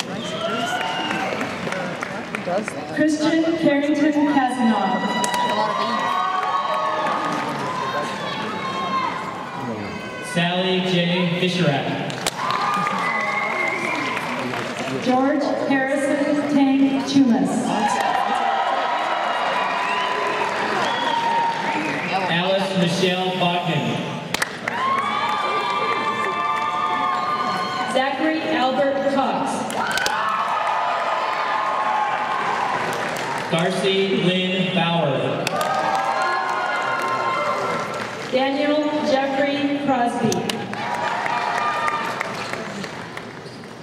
Speaker 17: Christian Carrington Casanova.
Speaker 16: Sally J. Fisherat.
Speaker 17: George Harrison Tang Chumas.
Speaker 16: Alice Michelle Bogdan.
Speaker 17: Zachary Albert Cox.
Speaker 16: Darcy Lynn Bauer.
Speaker 17: Daniel Jeffrey Crosby.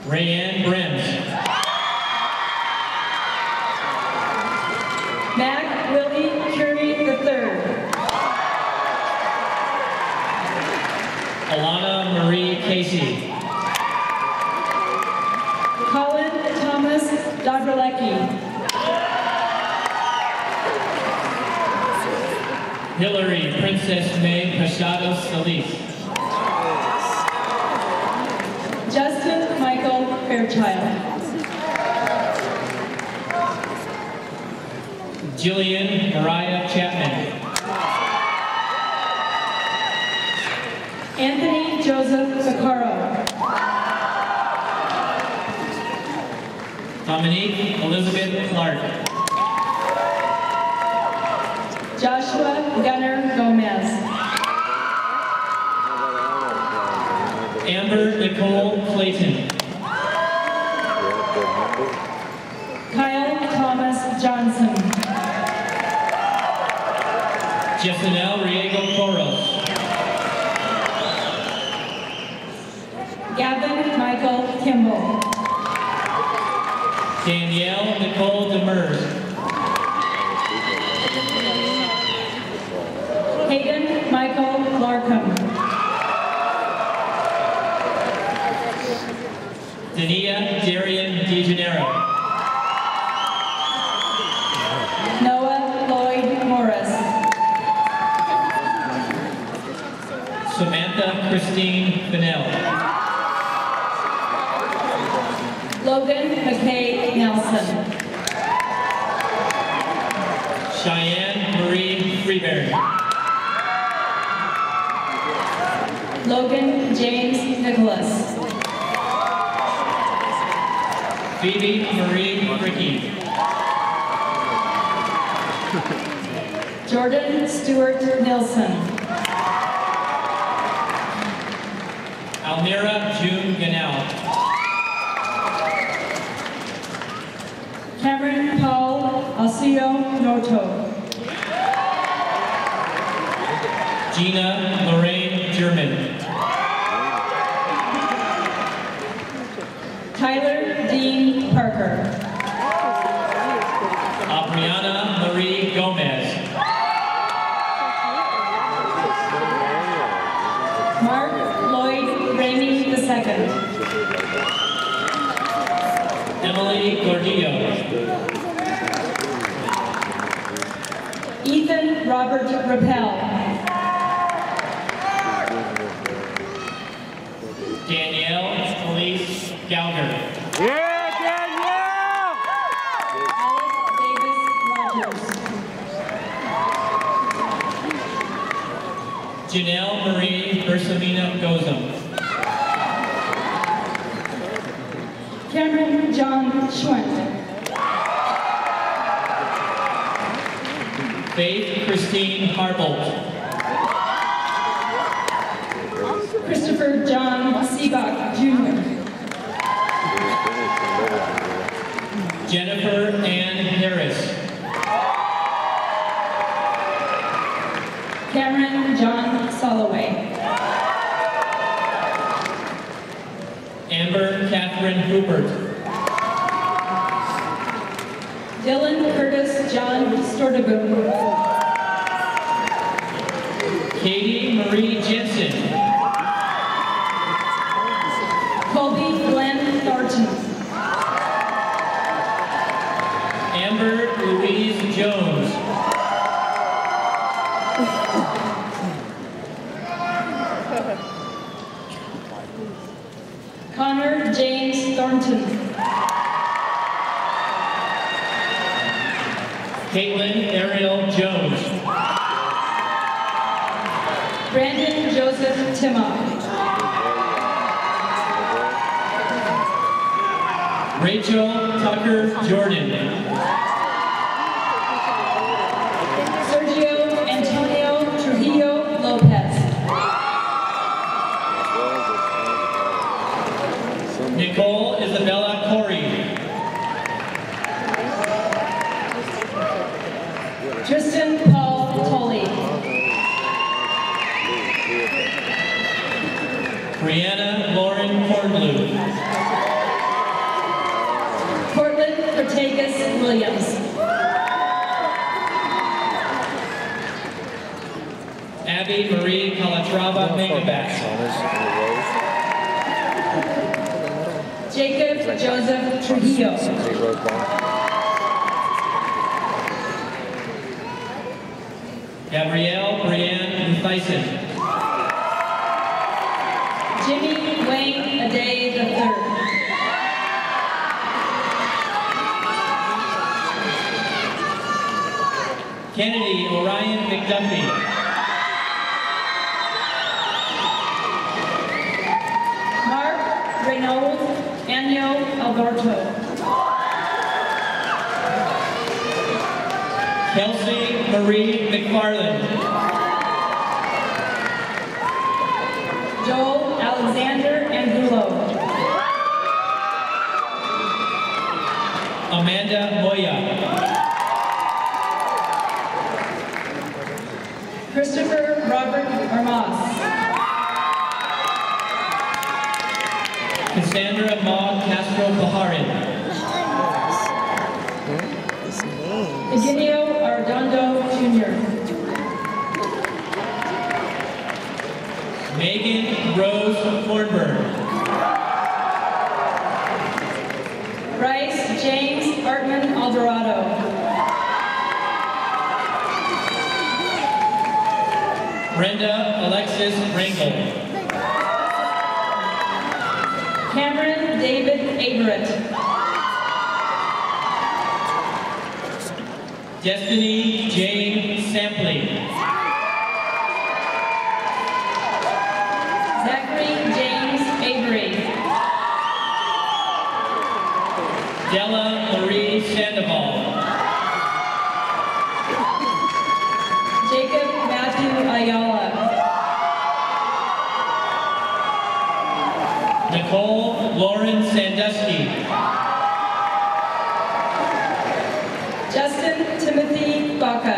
Speaker 16: Rayanne Brems.
Speaker 17: Mac Willie Curie III.
Speaker 16: Alana Marie Casey.
Speaker 17: Colin Thomas Dobrolecki.
Speaker 16: Hillary Princess May Preciado Solis.
Speaker 17: Justin Michael Fairchild.
Speaker 16: Jillian Mariah Chapman.
Speaker 17: Anthony Joseph Zaccaro.
Speaker 16: Dominique Elizabeth Clark.
Speaker 17: Joshua Gunnar Gomez.
Speaker 16: Amber Nicole Clayton.
Speaker 17: Kyle Thomas Johnson.
Speaker 16: Jessanelle Riego Coros.
Speaker 17: Gavin Michael Kimball.
Speaker 16: Danielle Nicole Demers.
Speaker 17: Hayden Michael Larkham.
Speaker 16: Dania Darian DeGenero.
Speaker 17: Noah Lloyd Morris.
Speaker 16: Samantha Christine Fennell.
Speaker 17: Logan McKay Nelson.
Speaker 16: Cheyenne Marie Freeberry.
Speaker 17: Logan James Nicholas.
Speaker 16: Phoebe Marie Ricky.
Speaker 17: Jordan Stewart Nilsson.
Speaker 16: Almira June Ganell.
Speaker 17: Cameron Paul Alcio Noto.
Speaker 16: Gina Lorraine German.
Speaker 17: Tyler Dean Parker.
Speaker 16: Abriana Marie Gomez.
Speaker 17: Mark Lloyd Ramey II.
Speaker 16: Emily Gordillo.
Speaker 17: Ethan Robert Rappel.
Speaker 16: Danielle Elise Gallagher.
Speaker 6: Yeah, Danielle!
Speaker 17: Alec Davis Rogers.
Speaker 16: Janelle Marie Ursulina Gozum.
Speaker 17: Cameron John Schwent.
Speaker 16: Faith Christine Harbolt.
Speaker 17: Christopher John Seagock Jr.
Speaker 16: Jennifer Ann Harris.
Speaker 17: Cameron John Soloway.
Speaker 16: Amber Catherine Hubert.
Speaker 17: Dylan Curtis John Stortaboom.
Speaker 16: Katie Marie Jensen.
Speaker 17: Colby Glenn Thornton.
Speaker 16: Amber Louise Jones.
Speaker 17: Connor James Thornton.
Speaker 16: Caitlin Ariel Jones.
Speaker 17: Brandon Joseph Timmock.
Speaker 16: Rachel Tucker Jordan.
Speaker 17: Sergio Antonio Trujillo Lopez.
Speaker 16: Nicole Isabella Corey.
Speaker 17: Tristan Paul Tolley.
Speaker 16: Brianna Lauren Kornblue.
Speaker 17: Cortland Cortegas Williams.
Speaker 16: Abby Marie Calatrava Megabach.
Speaker 17: Jacob Joseph Trujillo.
Speaker 16: Gabrielle Brianne Thyssen.
Speaker 17: Jimmy Wayne Aday III.
Speaker 16: Kennedy Orion McDuffie.
Speaker 17: Mark Reynolds Anyo Alberto.
Speaker 16: Kelsey Marie McFarland.
Speaker 17: Joel Alexander Angulo.
Speaker 16: Amanda Moya.
Speaker 17: Christopher Robert Armas.
Speaker 16: Cassandra Maud Castro Baharin.
Speaker 17: Eugenio Arredondo Jr.
Speaker 16: Megan Rose Thornburg.
Speaker 17: Bryce James Hartman Alvarado.
Speaker 16: Brenda Alexis Rangel.
Speaker 17: Cameron David Averett.
Speaker 16: Destiny Jane Sampley.
Speaker 17: Zachary James Avery.
Speaker 16: Della Marie Sandoval.
Speaker 17: Jacob Matthew Ayala.
Speaker 16: Nicole Lauren Sandusky.
Speaker 17: Justin Timothy Baca.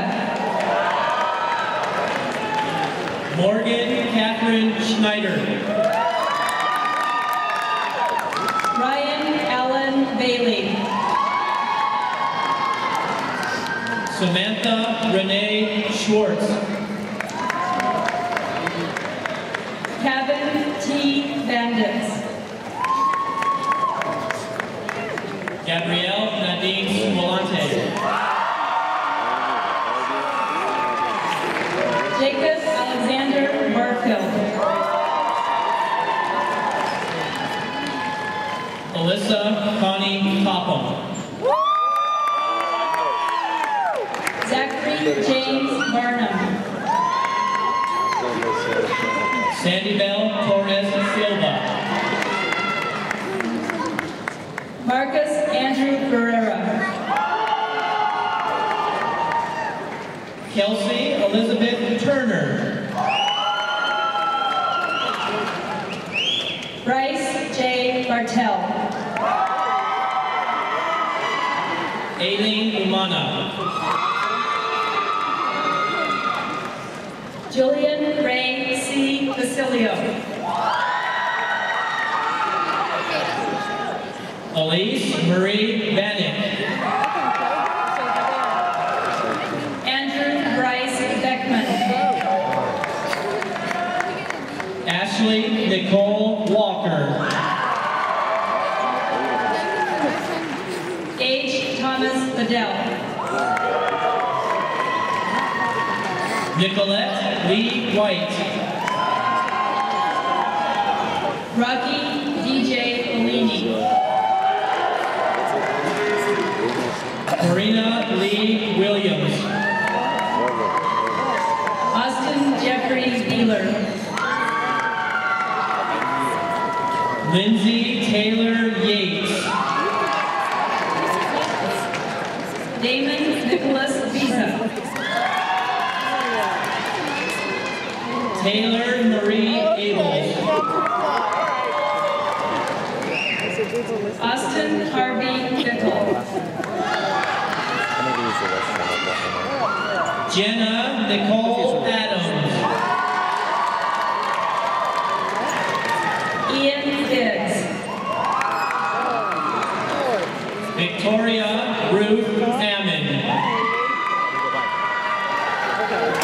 Speaker 16: Morgan Catherine Schneider.
Speaker 17: Ryan Allen Bailey.
Speaker 16: Samantha Renee Schwartz.
Speaker 17: Kevin T. Bandits.
Speaker 16: Gabrielle Nadine Smolante.
Speaker 17: Jacob Alexander Barfield.
Speaker 16: Alyssa Connie Topham.
Speaker 17: Zachary James Barnum.
Speaker 16: Sandy Bell Torres Silva.
Speaker 17: Marcus Andrew Ferreira.
Speaker 16: Kelsey Elizabeth Turner.
Speaker 17: Bryce J. Bartell.
Speaker 16: Aileen Umana.
Speaker 17: Julian Ray C. Basilio.
Speaker 16: Elise Marie Bannock.
Speaker 17: Andrew Bryce Beckman.
Speaker 16: Ashley Nicole Walker.
Speaker 17: H. Thomas Liddell.
Speaker 16: Nicolette Lee White.
Speaker 17: Rocky DJ Bellini.
Speaker 16: Karina Lee Williams.
Speaker 17: Austin Jeffrey Beeler.
Speaker 16: Lindsay Taylor Yates.
Speaker 17: Damon Nicholas Visa.
Speaker 16: Taylor Marie Abel.
Speaker 17: Austin Harvey Bickle.
Speaker 16: Jenna Nicole Adams.
Speaker 17: Ian Diggs.
Speaker 16: Victoria Ruth Hammond.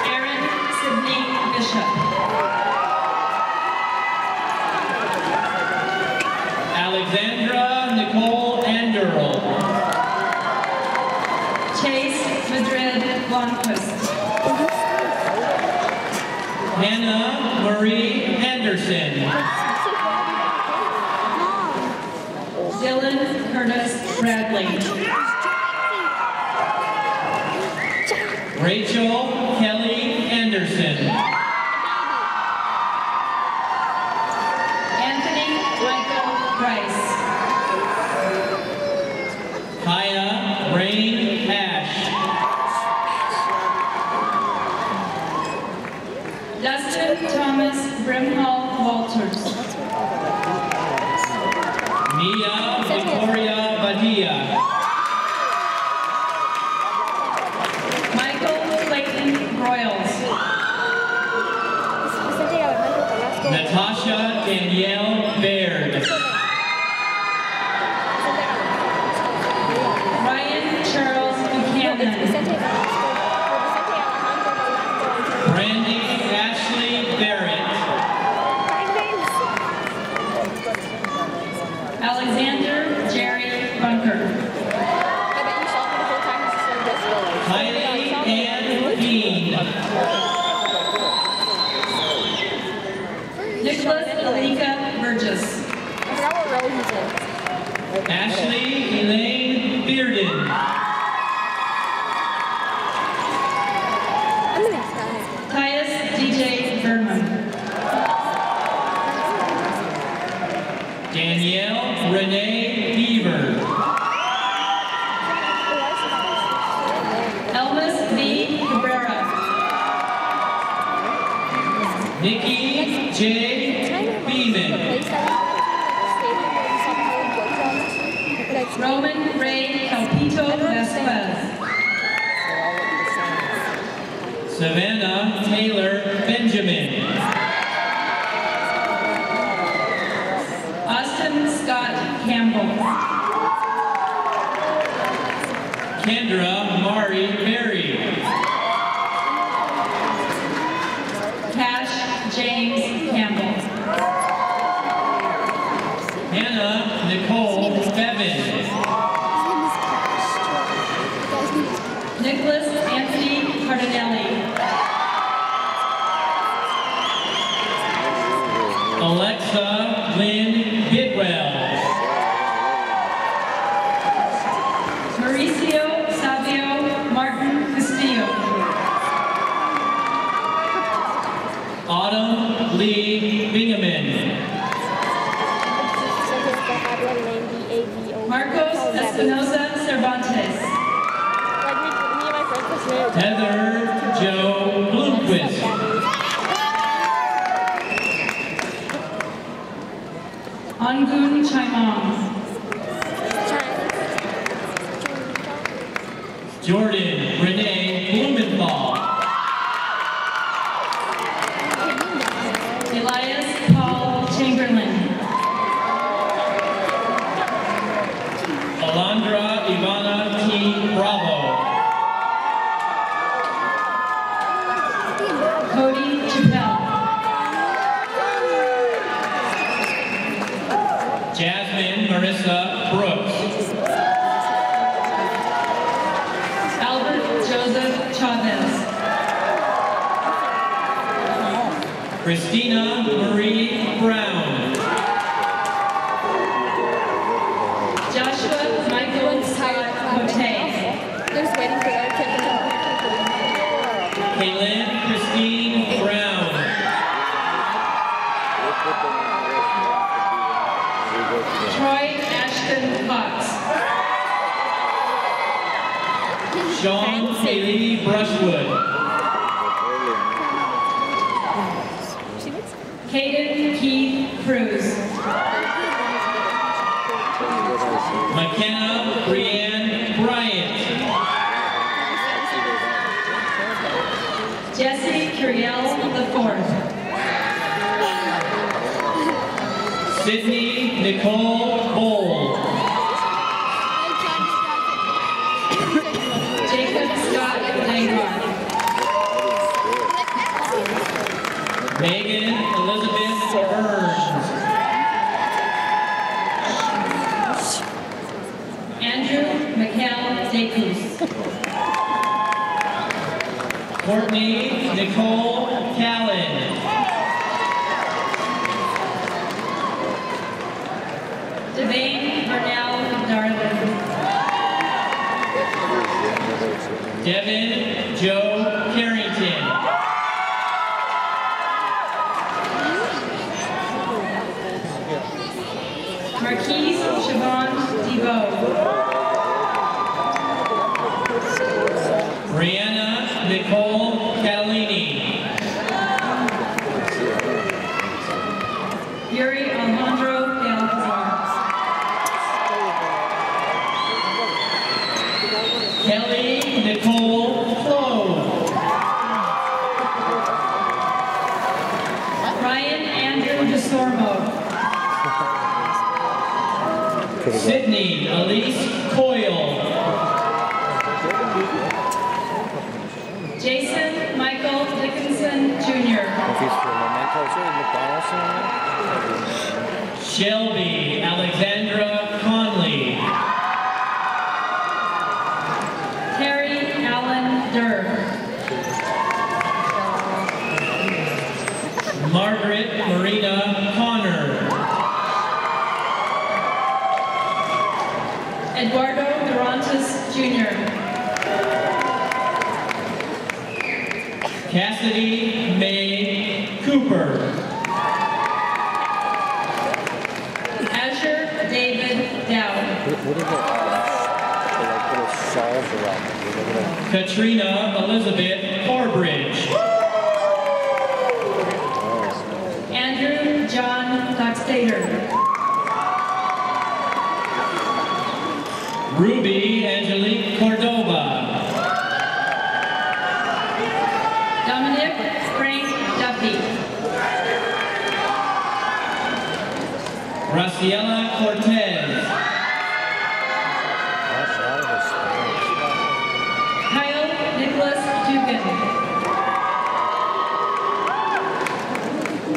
Speaker 17: Aaron Sidney Bishop.
Speaker 16: Alexandra Nicole Anderl.
Speaker 17: Chase Madrid Blomquist.
Speaker 16: Hannah Marie Henderson.
Speaker 17: Dylan Curtis Bradley.
Speaker 16: Rachel Kelly Anderson.
Speaker 17: Anthony Michael Price.
Speaker 16: Kaya Rain Ash.
Speaker 17: Dustin Thomas Brimhall Walters.
Speaker 16: Mia Victoria Badia.
Speaker 17: Michael Clayton Broyles.
Speaker 16: Natasha Danielle Baird.
Speaker 17: Ryan Charles Buchanan.
Speaker 16: Brandy Ashley Barrett.
Speaker 17: Alexander Jerry Bunker.
Speaker 16: Kylie Ann Bean.
Speaker 17: Nicholas Alika Burgess.
Speaker 16: Ashley Elaine Bearden. Renee Beaver.
Speaker 17: Elvis V. Cabrera.
Speaker 16: Nikki J. Beeman.
Speaker 17: Roman Ray Calpito Vasquez.
Speaker 16: Savannah Taylor Benjamin.
Speaker 17: Austin Scott Campbell.
Speaker 16: Kendra Mari Berry.
Speaker 17: Cash James Campbell.
Speaker 16: Hannah Nicole Bevan.
Speaker 17: Nicholas Anthony Cardinelli.
Speaker 16: Alexa Lynn Bidwell.
Speaker 17: Mauricio Savio Martin Castillo.
Speaker 16: Autumn Lee Bingaman.
Speaker 17: Marcos Espinosa Cervantes.
Speaker 16: Heather Jo Bloomquist.
Speaker 17: Angun Chaimong.
Speaker 16: Jordan Renee Blumenthal.
Speaker 17: Elias Paul Chamberlain.
Speaker 16: Alondra Ivana T. Bravo.
Speaker 17: Cody Chappelle.
Speaker 16: Jasmine Marissa Brooks.
Speaker 17: Albert Joseph Chavez.
Speaker 16: Christina Marie Brown.
Speaker 17: Joshua Michael Scott Cote.
Speaker 7: They're just waiting for their kid to come.
Speaker 16: Kaylin Christine Brown.
Speaker 17: Troy Ashton Cox.
Speaker 16: Sean Haley Brushwood.
Speaker 17: Caden Keith Cruz.
Speaker 16: McKenna Brianne Bryant.
Speaker 17: Jesse Curiel IV.
Speaker 16: Sydney Nicole Bowl.
Speaker 17: Jacob Scott Langar.
Speaker 16: Megan Elizabeth Burns.
Speaker 17: Andrew Mikhail Dekus.
Speaker 16: Courtney Nicole Callan.
Speaker 17: Devane Burnell Darlin.
Speaker 16: Devin Joe Carrington.
Speaker 17: Marquise Siobhan Devoe.
Speaker 16: Brianna Nicole Catalini.
Speaker 17: Yuri Alejandro Alcazar.
Speaker 16: Kelly Nicole Flo.
Speaker 17: Ryan Andrew DeSormo.
Speaker 16: Sydney Elise Coyle.
Speaker 17: Jason Michael Dickinson Jr.
Speaker 16: Shelby Alexandra Conley.
Speaker 17: Terry Allen Durr.
Speaker 16: Margaret Marina Connor.
Speaker 17: Eduardo Durantes Jr.
Speaker 16: Cassidy May Cooper.
Speaker 17: Asher David
Speaker 16: Katrina Elizabeth Corbridge.
Speaker 17: Andrew John Doxtader.
Speaker 16: Ruby Angelique Cordova.
Speaker 17: Dominic Frank Duffy.
Speaker 16: Graciela Cortez.
Speaker 17: Kyle Nicholas Dugan.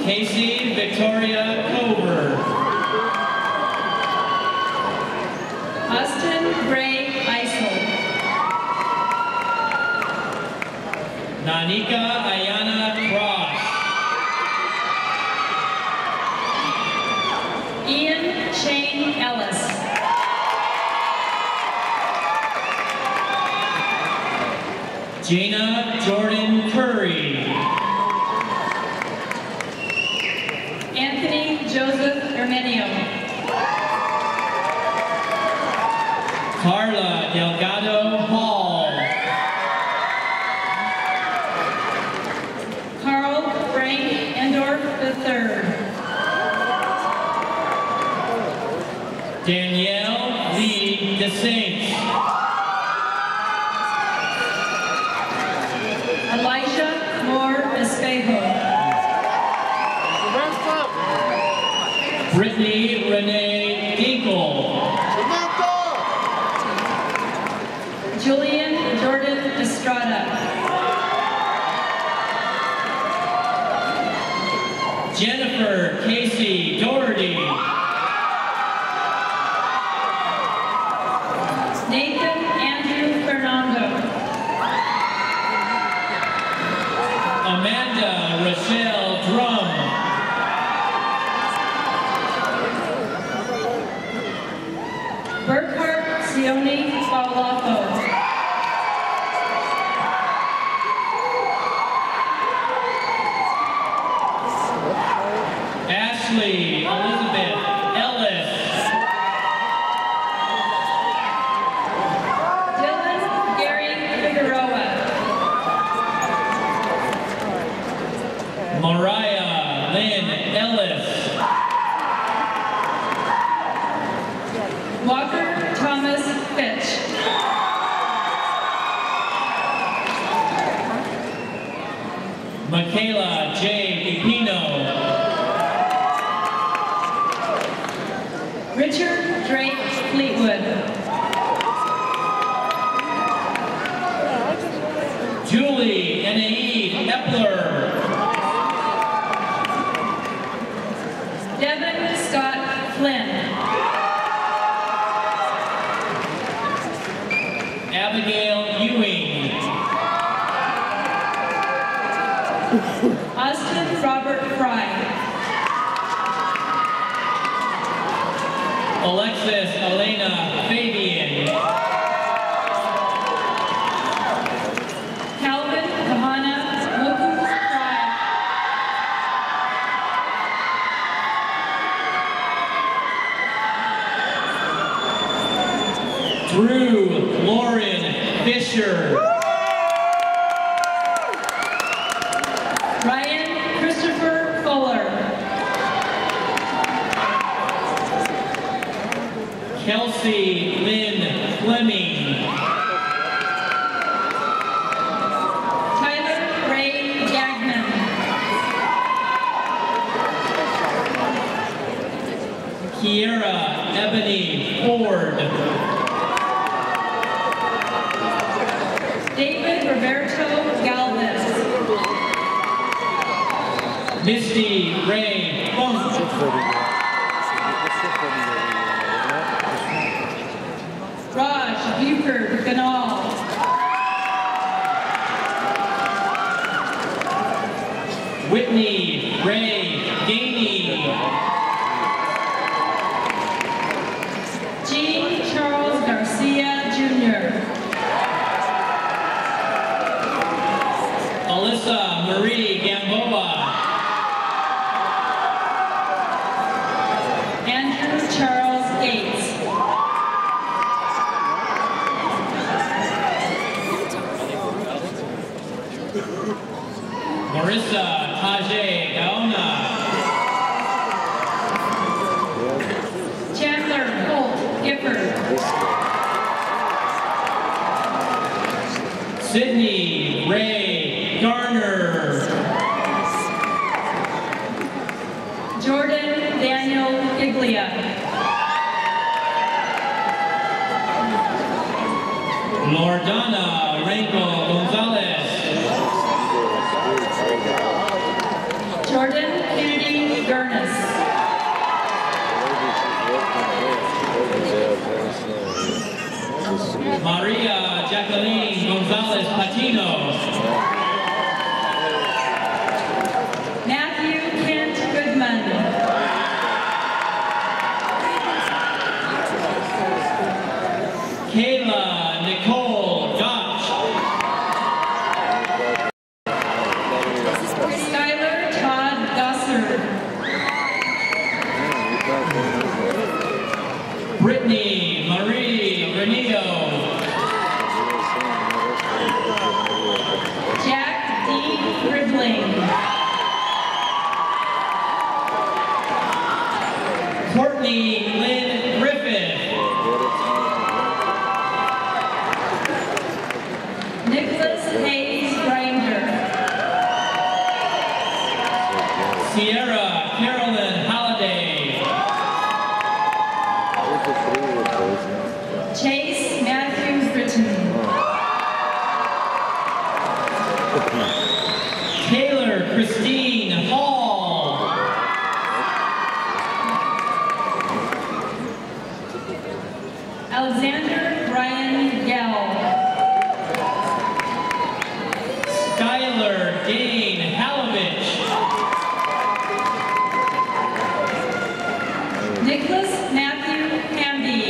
Speaker 16: Casey Victoria Cover.
Speaker 17: Austin Gray Eisel.
Speaker 16: Nanika Ayana Cross.
Speaker 17: Ian Shane Ellis.
Speaker 16: Jana Jordan Curry.
Speaker 17: Anthony Joseph Hermenio.
Speaker 16: Carla Delgado Hall.
Speaker 17: Carl Frank Endorf III.
Speaker 16: Danielle Lee DeSaints.
Speaker 17: Elijah Moore Espejo.
Speaker 16: Brittany Renee Dinkle.
Speaker 17: Julian Jordan Estrada.
Speaker 16: Jennifer Casey Doherty.
Speaker 17: Nathan Andrew Fernando.
Speaker 16: Amanda Rochelle Drum.
Speaker 17: Burkhart Sione Paulafo.
Speaker 16: Ashley Elizabeth Ellis.
Speaker 17: Dylan Gary Figueroa.
Speaker 16: Mariah Lynn Ellis.
Speaker 17: Walker Thomas Fitch.
Speaker 16: Michaela J. Pino.
Speaker 17: Richard Drake Fleetwood.
Speaker 16: Julie Anaid Epler.
Speaker 17: Devin Scott Flynn.
Speaker 16: Abigail Ewing.
Speaker 17: Austin Robert Fry.
Speaker 16: Alexis Elena Fabian.
Speaker 17: Calvin Kahana Moku Fry.
Speaker 16: Drew Lauren Fisher.
Speaker 17: Ryan Christopher Fuller.
Speaker 16: Kelsey Lynn Fleming.
Speaker 17: Tyler Ray Gagnon.
Speaker 16: Kiera Ebony Ford.
Speaker 17: David Roberto Galvez.
Speaker 16: Misty Ray Funk.
Speaker 17: Raj Buford Ganal.
Speaker 16: Whitney Ray Gainey.
Speaker 17: Jean Charles Garcia Jr.
Speaker 16: Alyssa Marie Gamboa.
Speaker 17: Andrew Charles Gates.
Speaker 16: Marissa Tajay Gaona.
Speaker 17: Chandler Holt Gifford.
Speaker 16: Sydney Ray Garner.
Speaker 17: Jordan Daniel Giglia.
Speaker 16: Lordana Renko Gonzalez.
Speaker 17: Jordan Kennedy Gurnis.
Speaker 16: Maria Jacqueline Gonzalez Patino.
Speaker 17: Matthew Kent Goodman.
Speaker 16: Kayla Nicole Gotch.
Speaker 17: Skylar Todd Gossard.
Speaker 16: Brittany Marie Renillo.
Speaker 17: Jack D. Ribling.
Speaker 16: Courtney Lynn Griffith.
Speaker 17: Nicholas Hayes Grinder.
Speaker 16: Sierra Carolyn Halliday.
Speaker 17: Chase Matthew Britton.
Speaker 16: Taylor Christine Hall.
Speaker 17: Alexander Brian Gell.
Speaker 16: Skylar Dane Halovich.
Speaker 17: Nicholas Matthew Hamby.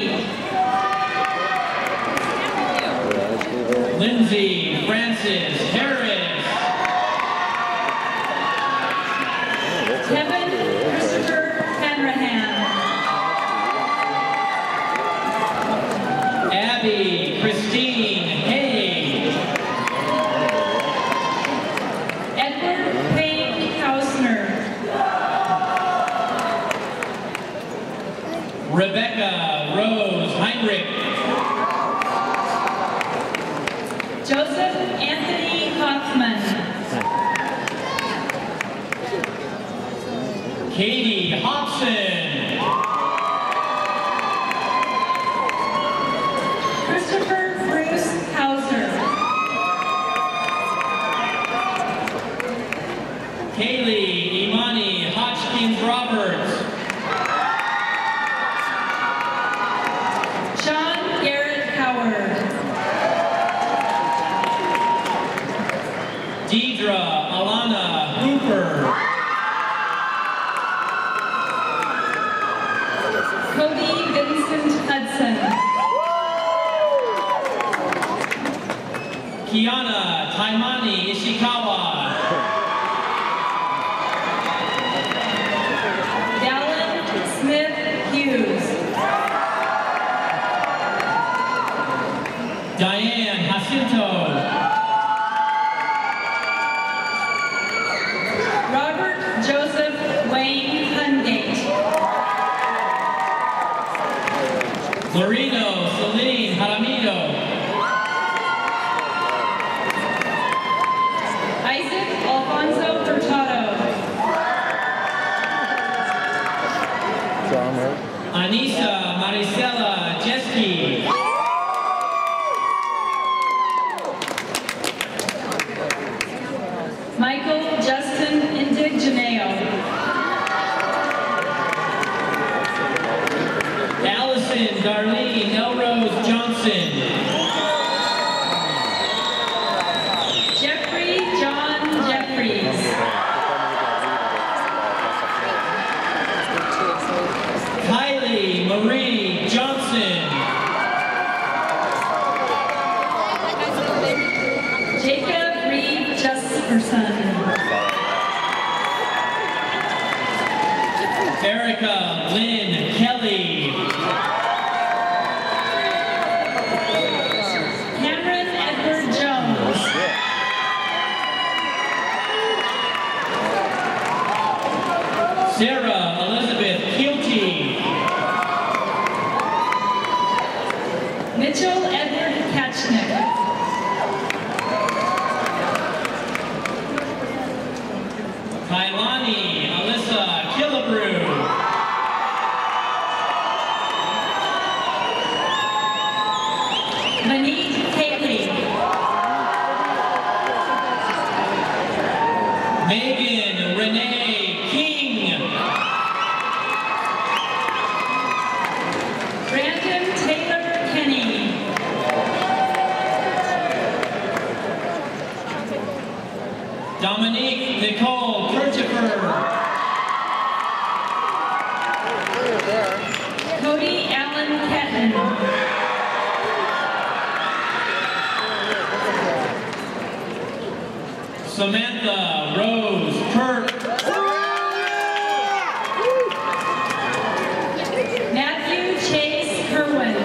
Speaker 16: Lindsay Francis Harris.
Speaker 17: Kevin Christopher Hanrahan.
Speaker 16: Abby Christine Hay.
Speaker 17: Edward Payne Hausner.
Speaker 16: Rebecca Rose Heinrich.
Speaker 17: Joseph Anthony Hoffman.
Speaker 16: Katie Hobson.
Speaker 17: Christopher Bruce Hauser.
Speaker 16: Kaylee Imani Hodgkins Roberts.
Speaker 17: Sean Garrett Howard.
Speaker 16: Deidre Alana Hooper.
Speaker 17: Cody Vincent Hudson.
Speaker 16: Kiana Taimani Ishikawa.
Speaker 17: Dallin Smith Hughes.
Speaker 16: Diane Jacinto.
Speaker 17: Robert Joseph Wayne Hungate.
Speaker 16: Lorino Celine Jaramillo.
Speaker 17: Isaac Alfonso Hurtado.
Speaker 16: Anissa Maricela Jeski.
Speaker 17: Michael Justin Indigeneo.
Speaker 16: Allison Darlene Elrose Johnson.
Speaker 17: Jeffrey John Jeffries.
Speaker 16: Kylie Marie Johnson.
Speaker 17: Jacob Reed Jesperson.
Speaker 16: Erica Lynn Kelly.
Speaker 17: Cameron Edward Jones.
Speaker 16: Sarah Elizabeth Kilty.
Speaker 17: Mitchell Edward Kachnick.
Speaker 16: Kailani Alyssa Killebrew.
Speaker 17: Manit Haley.
Speaker 16: Megan Renee King.
Speaker 17: Brandon Taylor Kenny.
Speaker 16: Dominique Nicole Kirchhofer.
Speaker 17: Cody Allen Ketton.
Speaker 16: Samantha Rose Kirk.
Speaker 17: Matthew Chase Kerwin.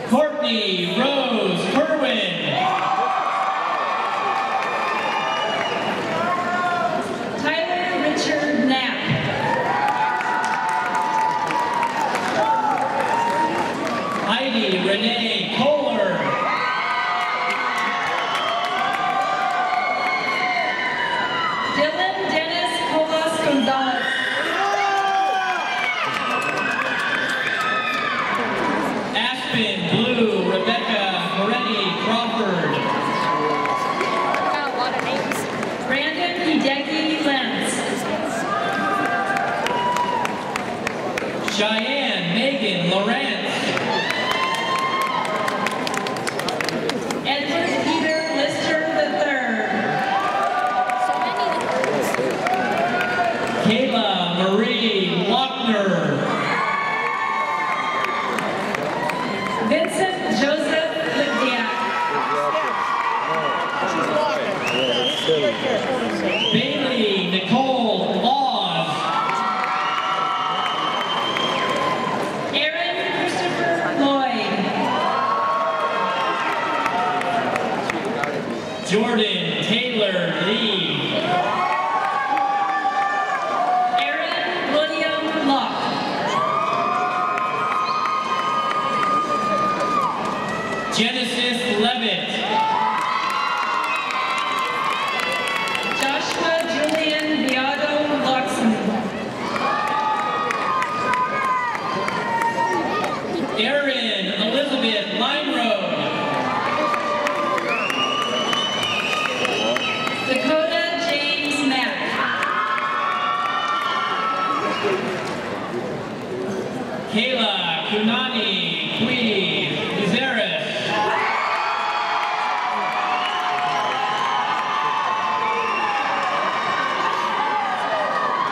Speaker 16: Courtney Rose Kerwin.
Speaker 17: Tyler Richard Knapp.
Speaker 16: Heidi Renee Kohler.
Speaker 17: Dylan Dennis Colas Gonzalez.
Speaker 16: Aspen Blue Rebecca Moretti Crawford.
Speaker 7: Got a lot of names.
Speaker 17: Brandon Hideki Lenz.
Speaker 16: Cheyenne Megan Lawrence.
Speaker 17: Edward Peter Lister III.
Speaker 16: Kayla Marie Lochner.
Speaker 17: Vincent Joseph Lidiak.
Speaker 16: Bailey Nicole Laws.
Speaker 17: Aaron Christopher Lloyd.
Speaker 16: Jordan Taylor Lee.
Speaker 17: Aaron William Locke.
Speaker 16: Genesis Levitt.
Speaker 17: Joshua Julian Viado Luxon.
Speaker 16: Erin Elizabeth Lineroad.
Speaker 17: Dakota James Mack.
Speaker 16: Kayla Kunani Kui Izaris.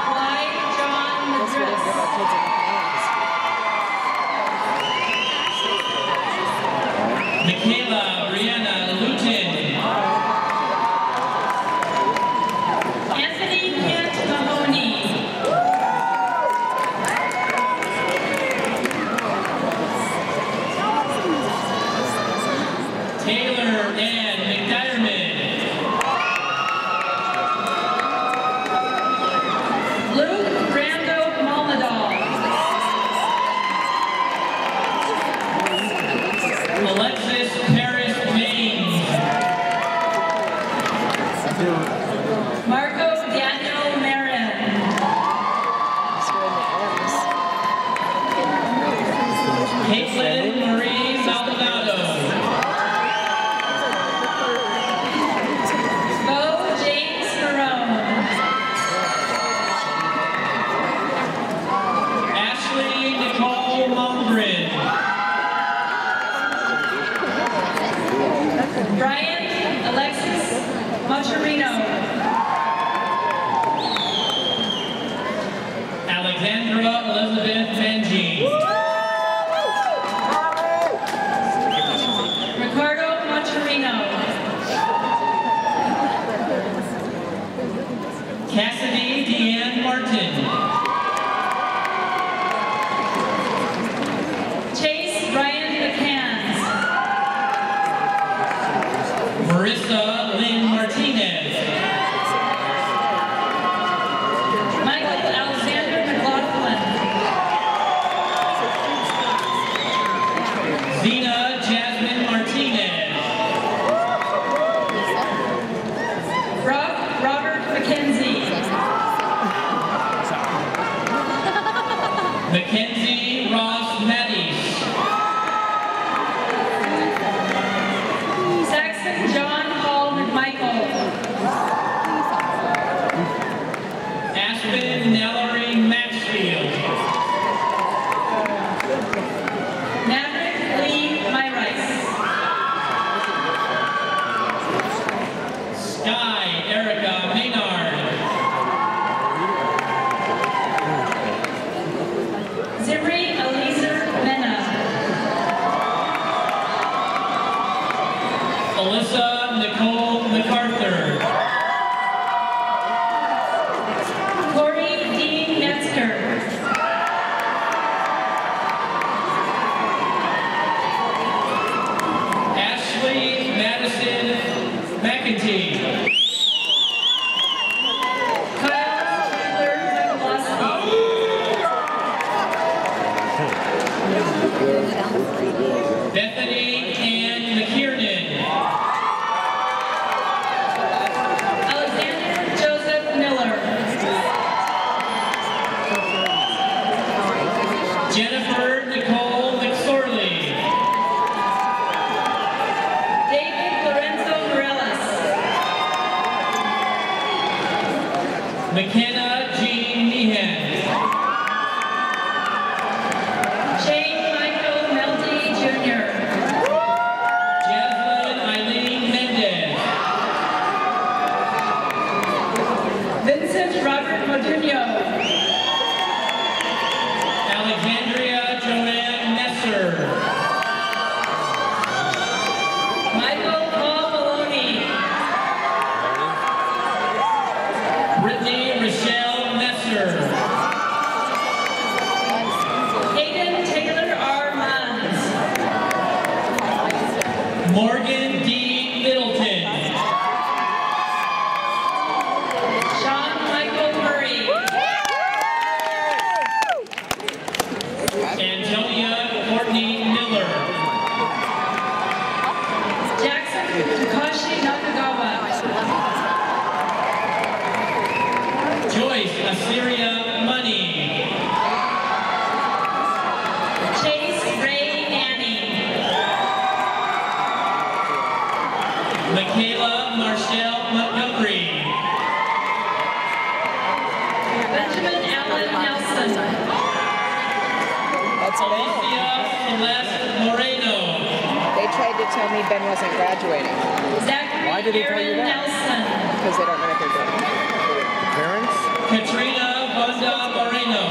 Speaker 17: Clyde John Madris.
Speaker 16: Michaela Brianna Luton.
Speaker 17: Anthony Kent Mahoney.
Speaker 16: Taylor Ann McDiarmid.
Speaker 17: Luke Brando Malmadal.
Speaker 16: Alexis Paris Maines.
Speaker 17: Marco Daniel Marin.
Speaker 16: Caitlin Marie Maldonado.
Speaker 17: Bo James Marone.
Speaker 16: Ashley Nicole Mumgren.
Speaker 17: Brian Alexis Monterino.
Speaker 16: Alexandra Elizabeth Mangine.
Speaker 17: Ricardo Monterino.
Speaker 16: Cassidy Deanne Martin.
Speaker 17: Chase Ryan McCanns.
Speaker 16: Marissa Lynn Martinez. Alyssa Nicole MacArthur.
Speaker 17: Corey Dean Metzger.
Speaker 16: Ashley Madison McEntee.
Speaker 17: Kyle Chandler McCloskey.
Speaker 16: Bethany Ann McKiernan.
Speaker 17: Alexander Joseph Miller.
Speaker 16: Jennifer Nicole McSorley.
Speaker 17: David Lorenzo Morales.
Speaker 16: McKenna Jean Meehan.
Speaker 17: Shane Michael Melty Jr.
Speaker 16: Jasmine Eileen Mendez.
Speaker 17: Vincent Robert Modugno.
Speaker 16: Alexandria Joanne Messer.
Speaker 17: Michael Paul Maloney.
Speaker 16: Brittany Rochelle Messer.
Speaker 17: Hayden Taylor R. Mons.
Speaker 16: Morgan D. Middleton.
Speaker 17: Sean Michael Murray.
Speaker 16: Antonia Courtney Miller.
Speaker 17: Jackson Takashi Nakagawa.
Speaker 16: Joyce Assyria Money.
Speaker 17: Chase Ray Annie.
Speaker 16: Michaela Marshall Montgomery.
Speaker 17: Benjamin Allen Nelson.
Speaker 18: That's
Speaker 16: Alicia Celeste Moreno.
Speaker 18: They tried to tell me Ben wasn't graduating.
Speaker 17: Zachary
Speaker 18: Why did they tell you
Speaker 17: Aaron
Speaker 18: that?
Speaker 17: Nelson.
Speaker 18: Because they don't know what they're doing.
Speaker 6: Parents?
Speaker 16: Katrina Bunda Moreno.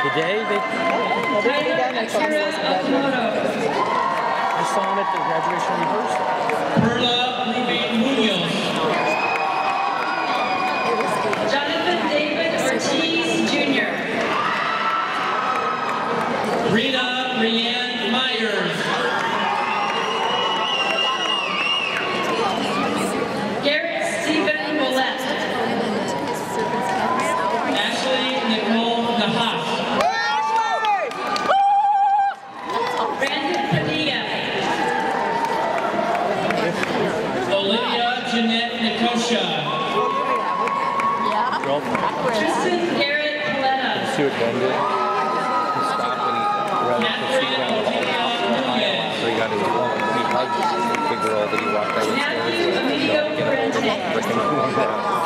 Speaker 6: Today? They
Speaker 17: Tyler Akira Okamoto.
Speaker 6: I saw him at the graduation rehearsal.
Speaker 16: Perla Ruby Munoz.
Speaker 17: Jonathan David Ortiz Jr.
Speaker 16: Rita Rianne Myers.
Speaker 17: Garrett Stephen Willett.
Speaker 16: Ashley Nicole Nahas.
Speaker 17: Brandon Padilla.
Speaker 16: Olivia Jeanette Nikosha.
Speaker 17: Tristan Garrett Paletta.
Speaker 6: See what Ben did? He stopped and he read it. So he got his he hugged the girl that he walked down the stairs with.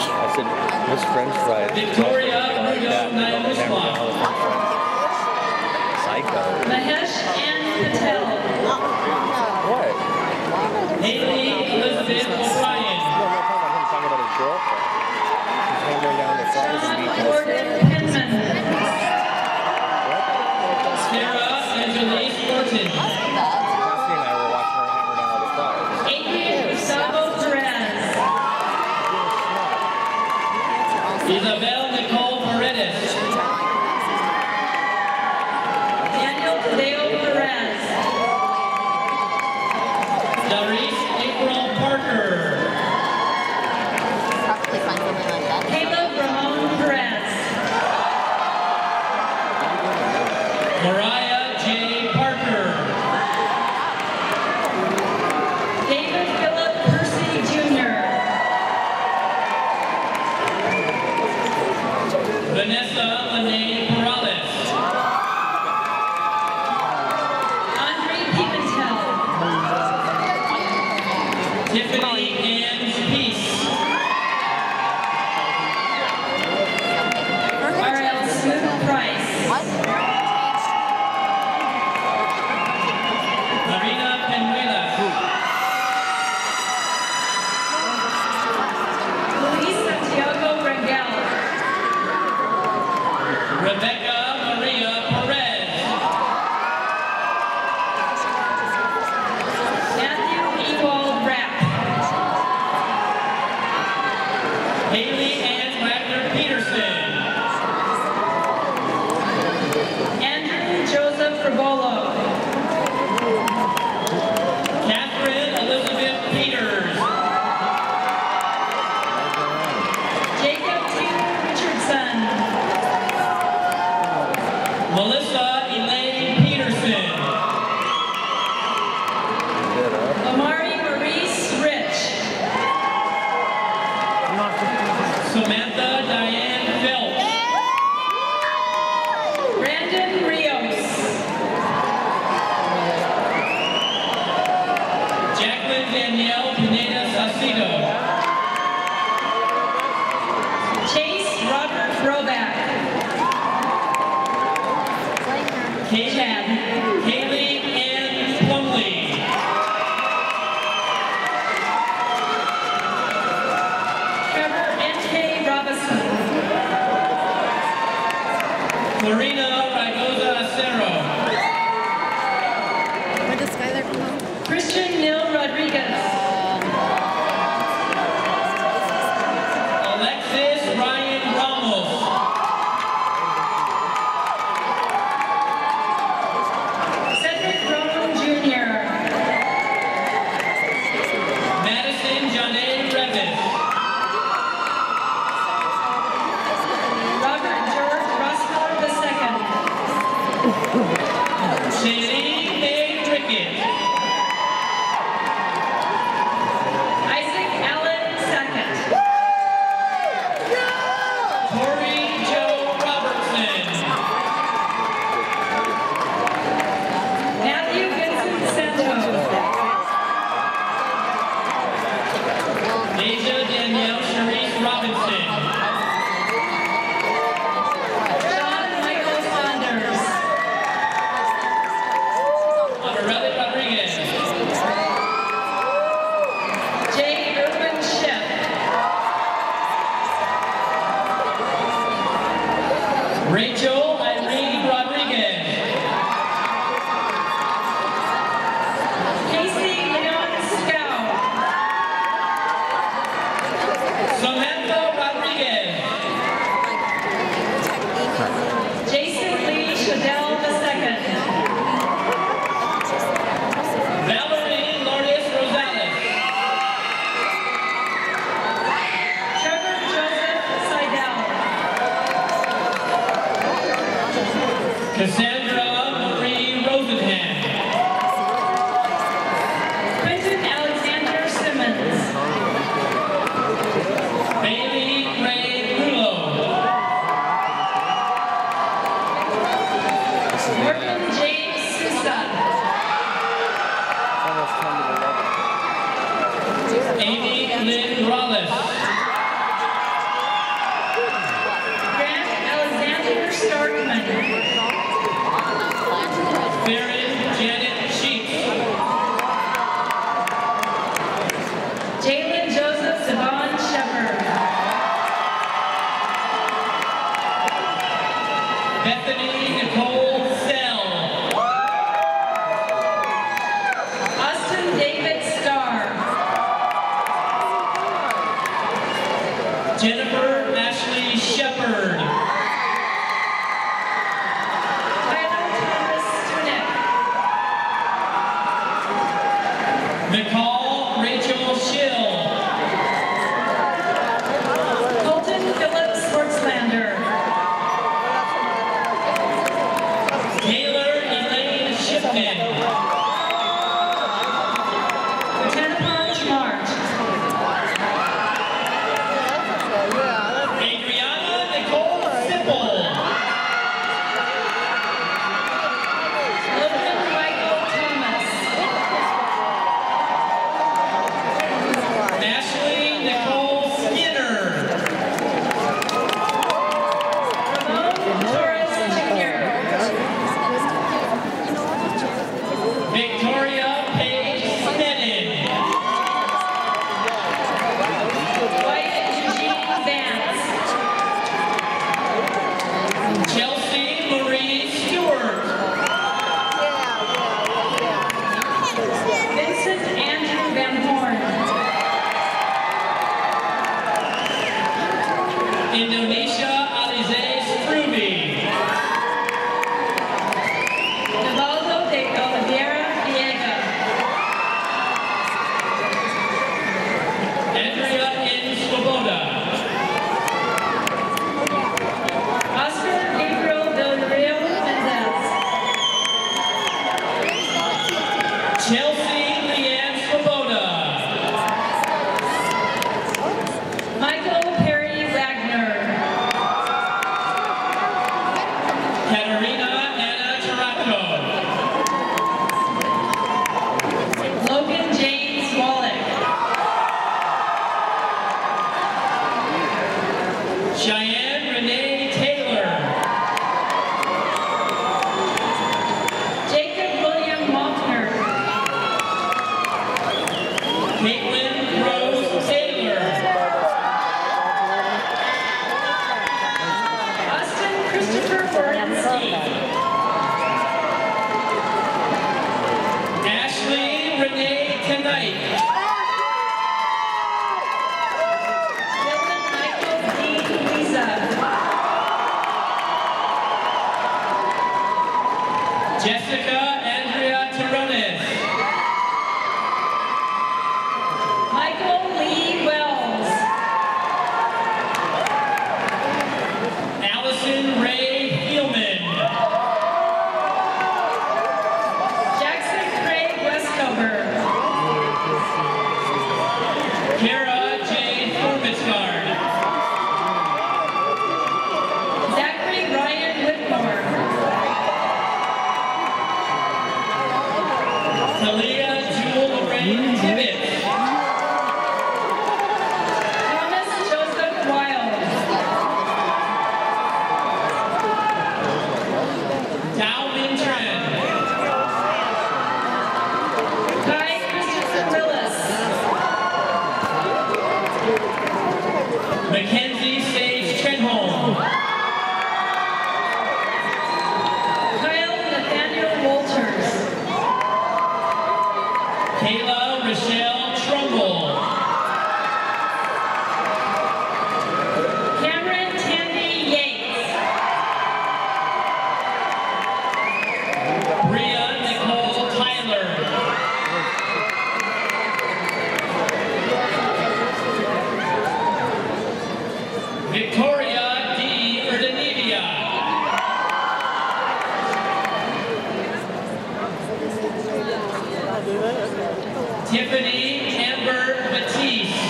Speaker 6: I said, Miss French fries.
Speaker 16: Victoria
Speaker 6: Like that. Psycho.
Speaker 17: Mahesh and Patel.
Speaker 6: What?
Speaker 16: Haley Elizabeth O'Brien.
Speaker 6: I'm talking about his girlfriend. He's hanging down the fries and eating.
Speaker 17: Gordon Penman.
Speaker 16: Sarah Angelique Thornton.
Speaker 6: Cassie and I were watching her hammer down all the fries.
Speaker 17: Adrian Gustavo Perez.
Speaker 16: Isabel Nicole Paredes.
Speaker 17: Daniel Tadeo Perez.
Speaker 16: Darice April Parker.
Speaker 17: Caleb Ramon Perez.
Speaker 16: Mariah J. Parker.
Speaker 17: David Philip Percy Jr.
Speaker 16: Vanessa Lene Morales.
Speaker 17: Andre Pimentel.
Speaker 16: Tiffany Ann Peace.
Speaker 17: R.L. Smith Price.
Speaker 16: Marina Penuelas.
Speaker 17: Luis Santiago Rangel.
Speaker 16: Rebecca Maria Perez.
Speaker 17: Matthew Ewald.
Speaker 16: Danielle Pineda Saucedo.
Speaker 17: Chase Robert Roback.
Speaker 16: Kaylee Ann Plumley.
Speaker 17: Trevor N.K. Robinson.
Speaker 16: Marina Ragoza Acero.
Speaker 7: Where does Skylar come home?
Speaker 17: Christian Neil Rodriguez.
Speaker 16: Alexis Ryan Ramos.
Speaker 17: Cedric Roman Jr.
Speaker 16: Madison Janae Revis.
Speaker 17: Robert George Rossmiller II.
Speaker 16: Shaylee May Rickett.
Speaker 17: Isaac Allen Sackett.
Speaker 16: Tori Joe Robertson.
Speaker 17: Matthew Vincent Santos.
Speaker 16: Deja Danielle Sharice Robinson.
Speaker 17: John Michael Saunders.
Speaker 16: Amarelli Rodriguez.
Speaker 17: Jay Irwin Schiff.
Speaker 16: Rachel Irene Rodriguez.
Speaker 17: Casey Leon Scow.
Speaker 16: Samantha Rodriguez.
Speaker 17: Jason Lee Shadell II.
Speaker 16: Valerie Lourdes Rosales.
Speaker 17: Trevor Joseph Seidel.
Speaker 16: Cassandra Marie Rosenham.
Speaker 17: Quentin Alexander Simmons.
Speaker 16: Bailey Ray Rulo.
Speaker 17: Morgan James Sousa.
Speaker 16: Amy Lynn Rollis.
Speaker 17: Grant Alexander Starkman.
Speaker 16: Farron Janet Sheets.
Speaker 17: Jalen Joseph Savon Shepard.
Speaker 16: Bethany Nicole Sell.
Speaker 17: Austin David Starr.
Speaker 16: Jennifer Ashley Shepard. Caitlin Rose Taylor.
Speaker 17: Austin Christopher Borensky.
Speaker 16: Ashley Renee Tonight.
Speaker 17: Dylan Michael D. Lisa.
Speaker 16: Jessica Andrea Terrones.
Speaker 17: Michael Lee Wells.
Speaker 16: Allison Ray Thielman.
Speaker 17: Jackson Craig Westover.
Speaker 16: Kara J. Forbitsgard.
Speaker 17: Zachary Ryan Whitmore.
Speaker 16: Talia Jewel Lorraine Tibbetts.
Speaker 17: Thomas Joseph Wild.
Speaker 16: Dao Min Tran.
Speaker 17: Kai Christopher Willis.
Speaker 16: Mackenzie Sage Trenholm.
Speaker 17: Kyle Nathaniel Walters.
Speaker 16: Kayla Rochelle Trumbull.
Speaker 17: Cameron Tandy Yates.
Speaker 16: Bria Nicole Tyler. Victoria D. Erdenevia. Tiffany Amber Batiste.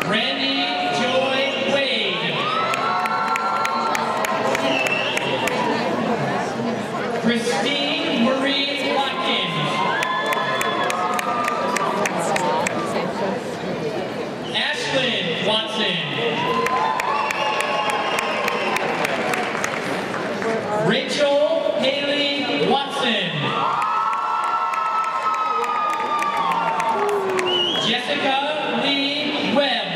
Speaker 16: Randy Joy Wade. Christine Marie Watkins. Ashlyn Watson. Rachel Haley Watson. Jessica Lee Webb.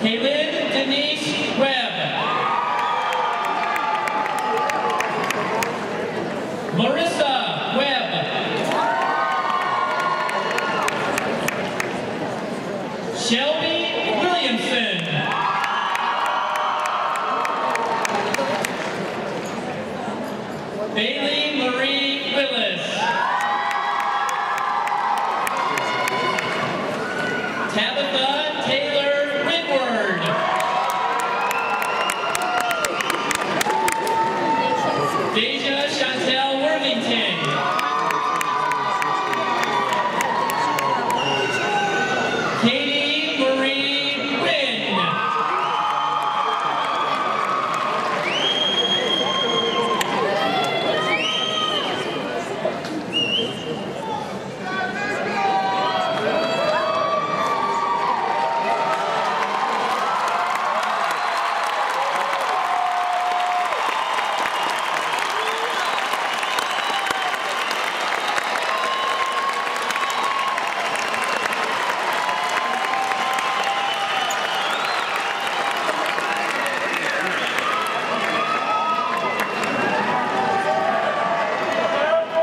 Speaker 16: Kaylin Denise Webb. Marissa Webb. Shelby Williamson. Bailey Marie Willis. Tabitha Taylor Whitward. Deja Chantel Worthington. Katie Marie Wynn.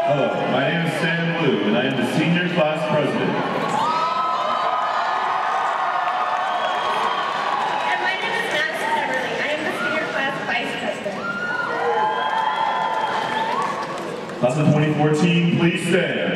Speaker 19: Hello, my name is Sam Liu, and I am the senior class president.
Speaker 2: And my name is Madison Everly. I am the senior class vice president.
Speaker 19: Class of 2014, please stand.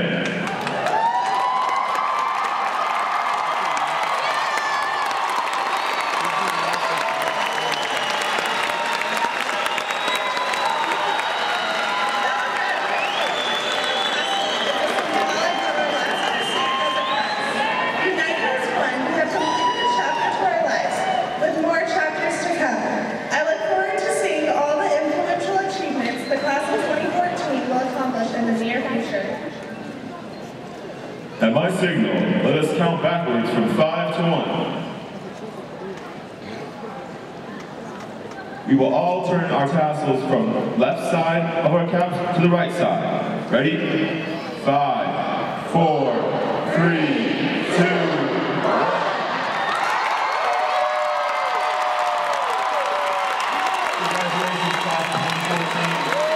Speaker 19: At my signal, let us count backwards from 5 to 1. We will all turn our tassels from left side of our caps to the right side. Ready? 5, 4, 3, 2. Congratulations, class of 2014.